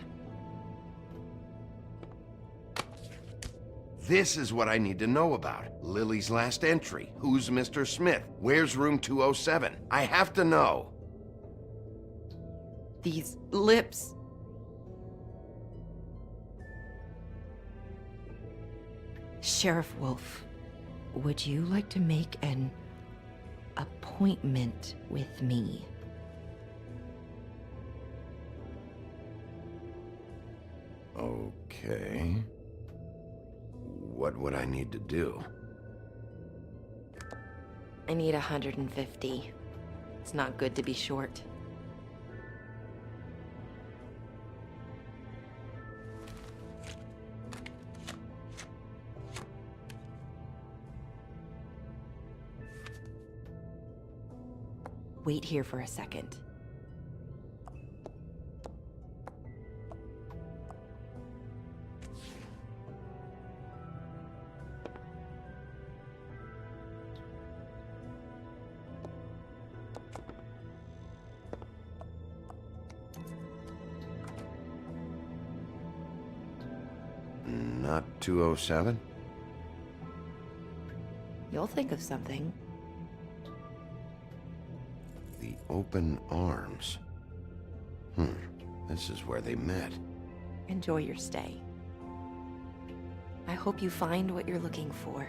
This is what I need to know about. Lily's last entry. Who's Mr. Smith? Where's room 207? I have to know. These lips. Sheriff Wolf, would you like to make an appointment with me? Okay. What would I need to do? I need 150. It's not good to be short. Wait here for a second. Not 207? You'll think of something. The open arms. This is where they met. Enjoy your stay. I hope you find what you're looking for.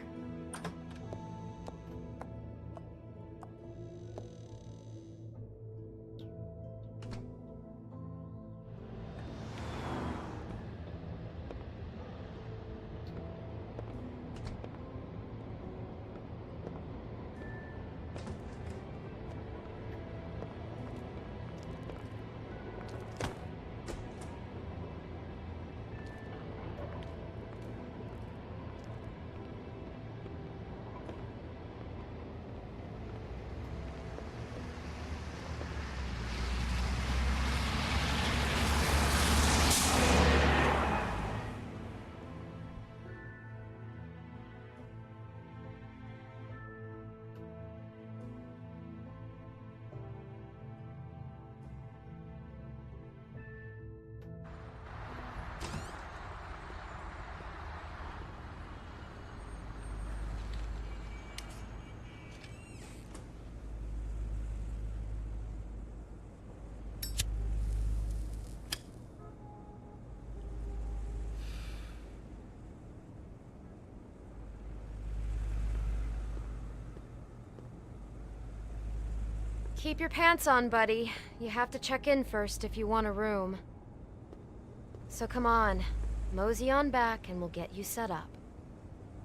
Keep your pants on, buddy. You have to check in first if you want a room. So come on, mosey on back and we'll get you set up.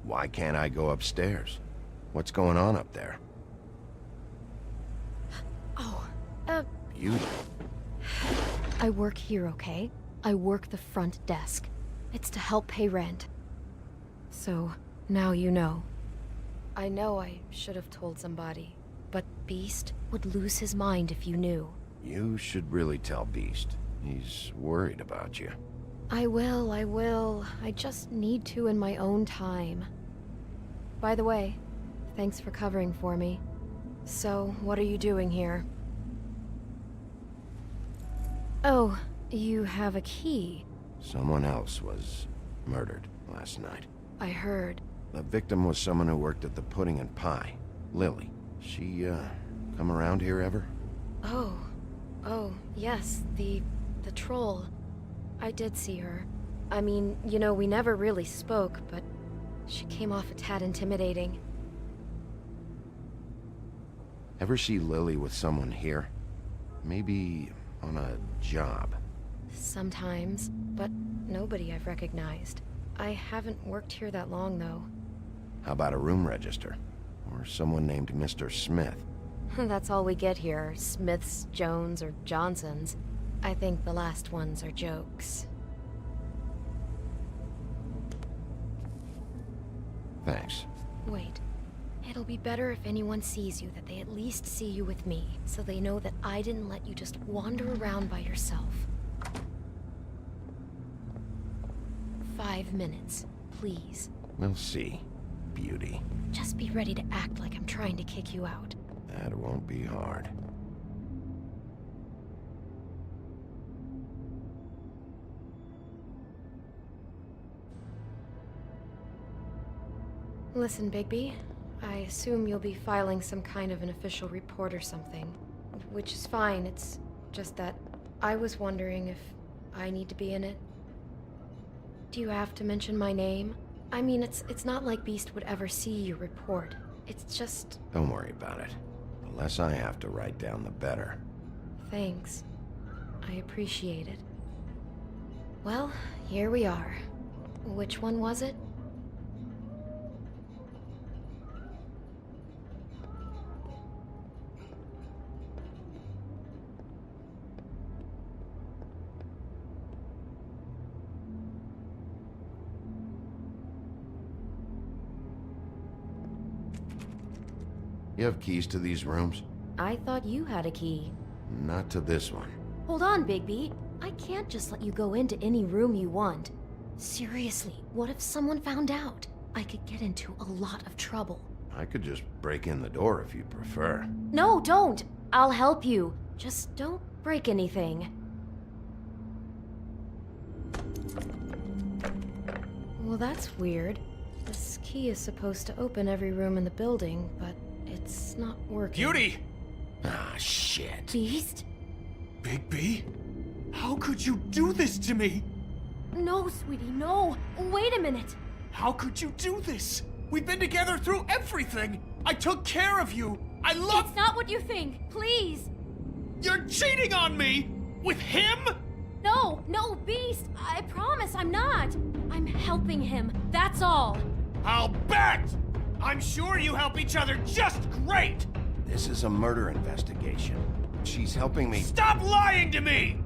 Why can't I go upstairs? What's going on up there? Oh, Beauty. I work here, okay? I work the front desk. It's to help pay rent. So, now you know. I know I should have told somebody, but Beast would lose his mind if you knew. You should really tell Beast. He's worried about you. I will. I just need to in my own time. By the way, thanks for covering for me. So, what are you doing here? Oh, you have a key. Someone else was murdered last night. I heard. The victim was someone who worked at the Pudding and Pie. Lily. She, come around here ever? Oh, yes, the troll. I did see her. I mean, you know, we never really spoke, but she came off a tad intimidating. Ever see Lily with someone here? Maybe on a job? Sometimes, but nobody I've recognized. I haven't worked here that long, though. How about a room register? Or someone named Mr. Smith? That's all we get here, Smiths, Jones, or Johnsons. I think the last ones are jokes. Thanks. Wait. It'll be better if anyone sees you that they at least see you with me, so they know that I didn't let you just wander around by yourself. 5 minutes, please. We'll see, beauty. Just be ready to act like I'm trying to kick you out. That won't be hard. Listen, Bigby. I assume you'll be filing some kind of an official report or something. Which is fine, it's just that I was wondering if I need to be in it. Do you have to mention my name? I mean, it's not like Beast would ever see your report. It's just... Don't worry about it. The less I have to write down, the better. Thanks. I appreciate it. Well, here we are. Which one was it? You have keys to these rooms? I thought you had a key. Not to this one. Hold on, Bigby. I can't just let you go into any room you want. Seriously, what if someone found out? I could get into a lot of trouble. I could just break in the door if you prefer. No, don't! I'll help you. Just don't break anything. Well, that's weird. This key is supposed to open every room in the building, but it's not working. Beauty! Ah, shit. Beast? Bigby? How could you do this to me? No, sweetie, no. Wait a minute. How could you do this? We've been together through everything. I took care of you. I love... It's not what you think. Please. You're cheating on me! With him? No, Beast. I promise I'm not. I'm helping him. That's all. I'll bet! I'm sure you help each other just great! This is a murder investigation. She's helping me... Stop lying to me!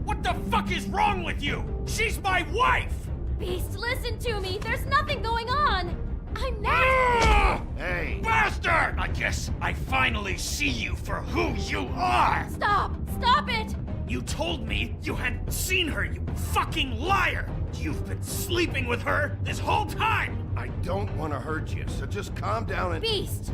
What the fuck is wrong with you? She's my wife! Beast, listen to me. There's nothing going on. I'm not... Hey! Bastard! I guess I finally see you for who you are! Stop! Stop it! You told me you had seen her, you fucking liar! You've been sleeping with her this whole time! I don't want to hurt you, so just calm down and... Beast!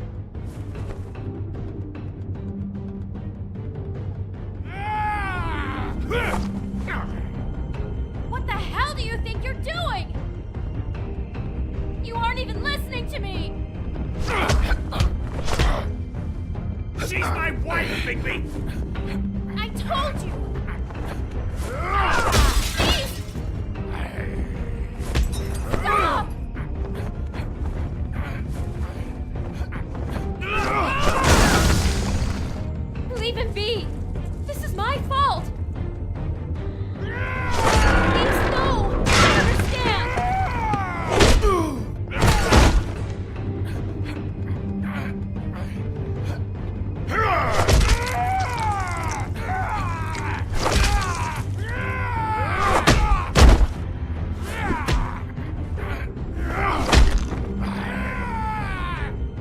What the hell do you think you're doing? You aren't even listening to me! She's my wife, Bigby! I told you! Beast! Stop! Leave him be! This is my fault! Beast, no! I understand!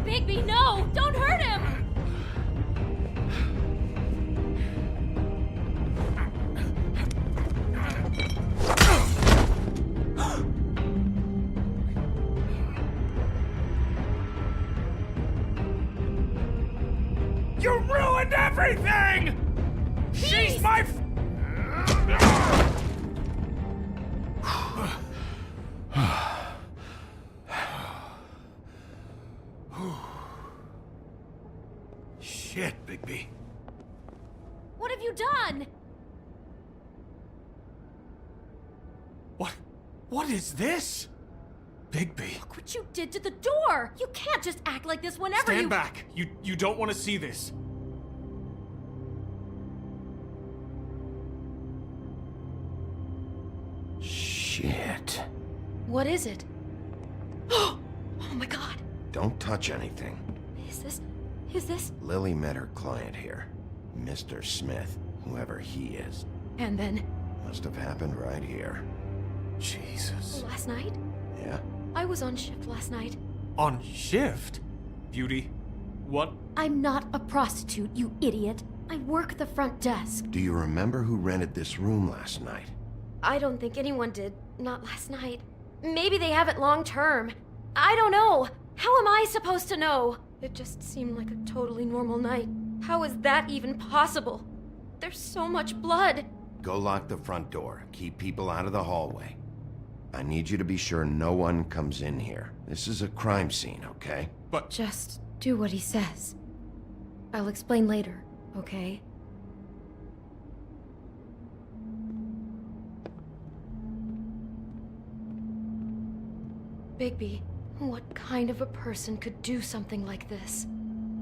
Bigby, no! Don't hurt him! You ruined everything! She's my... Shit, Bigby. What have you done? What is this? Bigby. Look what you did to the door! You can't just act like this whenever Stand back! You don't want to see this. Shit. What is it? Oh my god. Don't touch anything. Is this? Lily met her client here. Mr. Smith, whoever he is. And then? Must have happened right here. Jesus. Last night? Yeah? I was on shift last night. On shift? Beauty, what? I'm not a prostitute, you idiot. I work the front desk. Do you remember who rented this room last night? I don't think anyone did. Not last night. Maybe they have it long term. I don't know. How am I supposed to know? It just seemed like a totally normal night. How is that even possible? There's so much blood. Go lock the front door. Keep people out of the hallway. I need you to be sure no one comes in here. This is a crime scene, okay? But... Just do what he says. I'll explain later, okay? Bigby, what kind of a person could do something like this?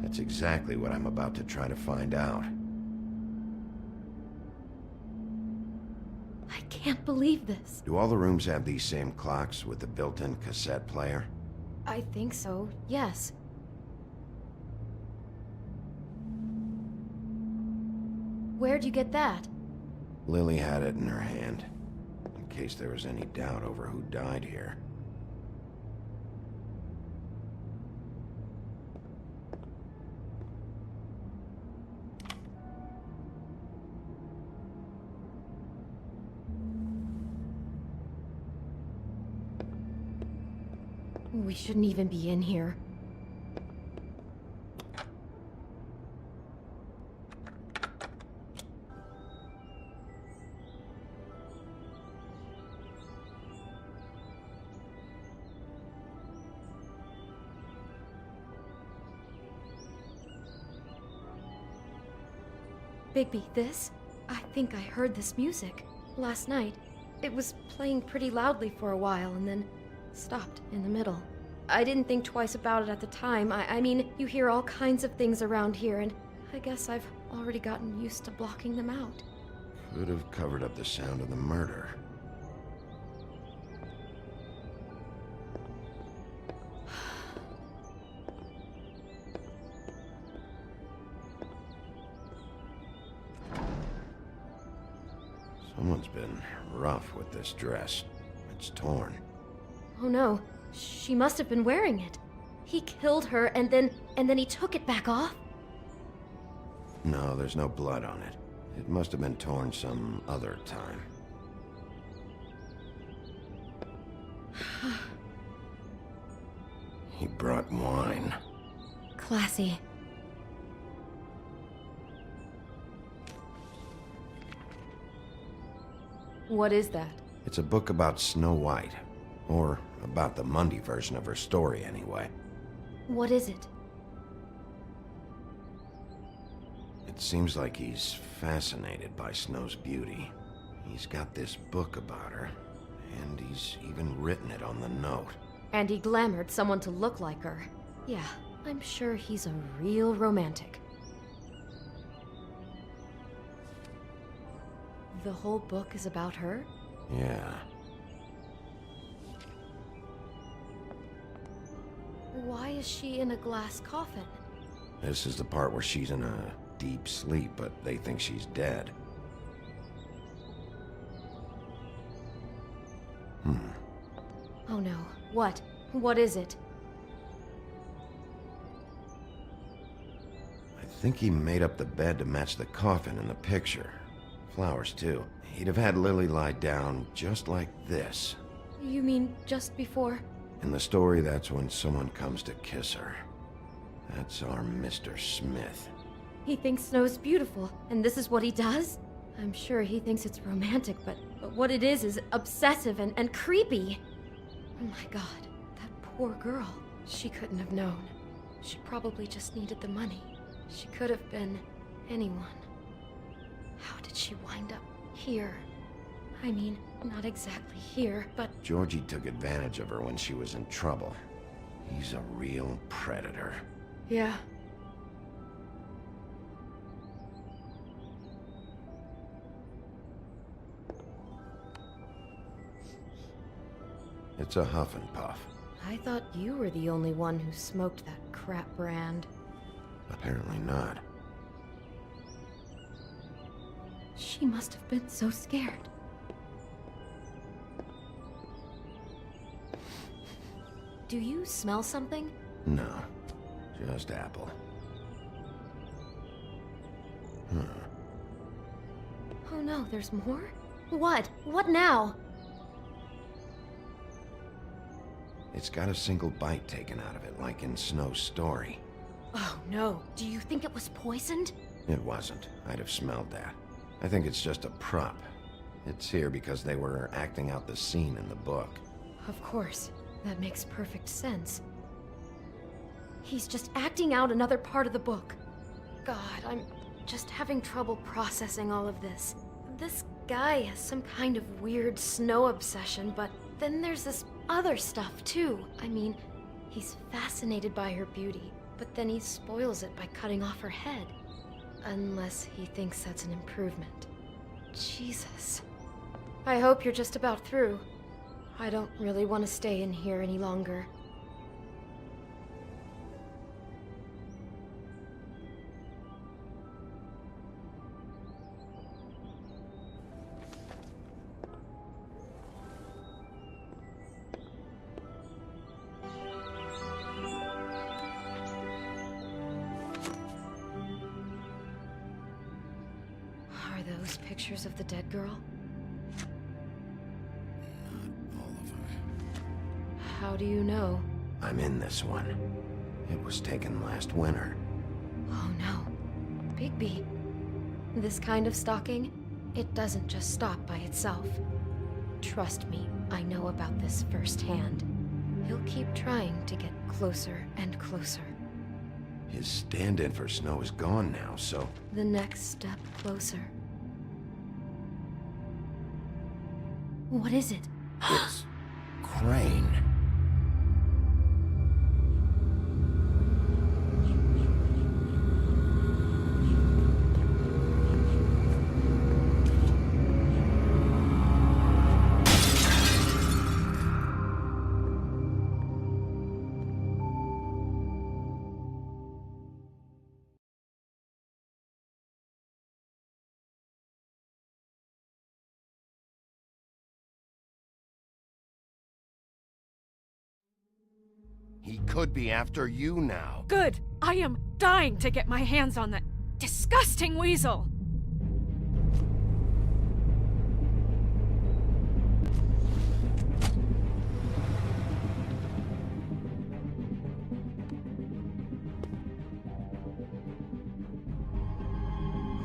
That's exactly what I'm about to try to find out. I can't believe this. Do all the rooms have these same clocks with the built-in cassette player? I think so, yes. Where'd you get that? Lily had it in her hand, in case there was any doubt over who died here. We shouldn't even be in here. Bigby, this? I think I heard this music last night. It was playing pretty loudly for a while and then stopped in the middle. I didn't think twice about it at the time. I mean, you hear all kinds of things around here, and I guess I've already gotten used to blocking them out. Could have covered up the sound of the murder. Someone's been rough with this dress. It's torn. Oh no, she must have been wearing it. He killed her and then he took it back off? No, there's no blood on it. It must have been torn some other time. He brought wine. Classy. What is that? It's a book about Snow White. Or about the Mundy version of her story, anyway. What is it? It seems like he's fascinated by Snow's beauty. He's got this book about her, and he's even written it on the note. And he glamored someone to look like her. Yeah, I'm sure he's a real romantic. The whole book is about her? Yeah. Why is she in a glass coffin? This is the part where she's in a deep sleep, but they think she's dead. Oh no. What? What is it? I think he made up the bed to match the coffin in the picture. Flowers, too. He'd have had Lily lie down just like this. You mean just before? In the story, that's when someone comes to kiss her. That's our Mr. Smith. He thinks Snow's beautiful, and this is what he does? I'm sure he thinks it's romantic, but what it is obsessive and creepy. Oh my god, that poor girl. She couldn't have known. She probably just needed the money. She could have been anyone. How did she wind up here? I mean, not exactly here, but... Georgie took advantage of her when she was in trouble. He's a real predator. Yeah. It's a huff and puff. I thought you were the only one who smoked that crap brand. Apparently not. She must have been so scared. Do you smell something? No, just apple. Oh no, there's more? What? What now? It's got a single bite taken out of it, like in Snow's story. Oh no, do you think it was poisoned? It wasn't. I'd have smelled that. I think it's just a prop. It's here because they were acting out the scene in the book. Of course. That makes perfect sense. He's just acting out another part of the book. God, I'm just having trouble processing all of this. This guy has some kind of weird snow obsession, but then there's this other stuff too. I mean, he's fascinated by her beauty, but then he spoils it by cutting off her head. Unless he thinks that's an improvement. Jesus. I hope you're just about through. I don't really want to stay in here any longer. Are those pictures of the dead girl? How do you know? I'm in this one. It was taken last winter. Oh no. Bigby. This kind of stalking, it doesn't just stop by itself. Trust me, I know about this firsthand. He'll keep trying to get closer and closer. His stand-in for Snow is gone now, so... The next step closer. What is it? It's... Crane. He could be after you now. Good! I am dying to get my hands on that disgusting weasel!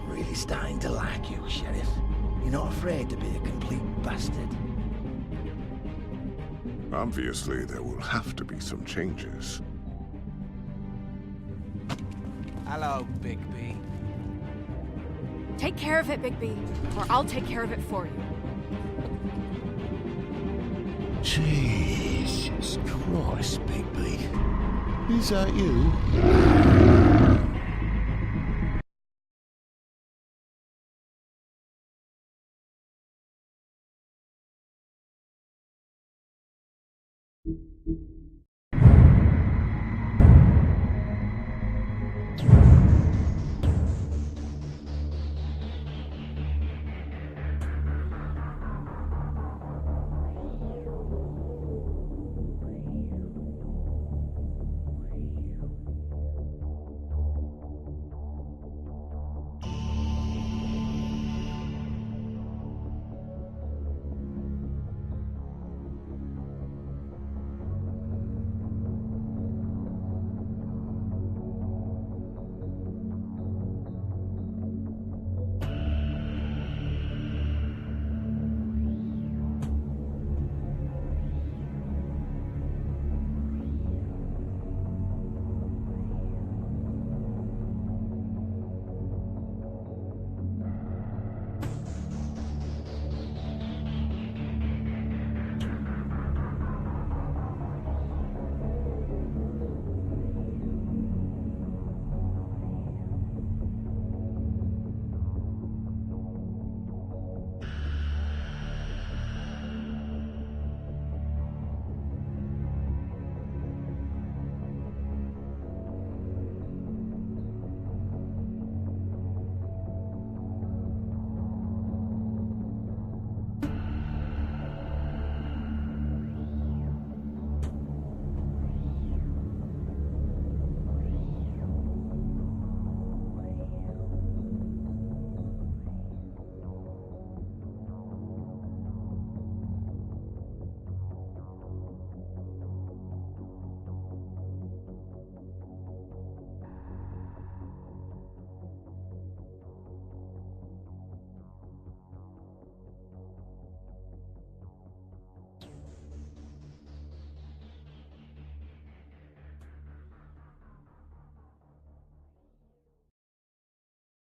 Really starting to like you, Sheriff. You're not afraid to be a complete bastard. Obviously, there will have to be some changes. Hello, Bigby. Take care of it, Bigby, or I'll take care of it for you. Jesus Christ, Bigby. Is that you?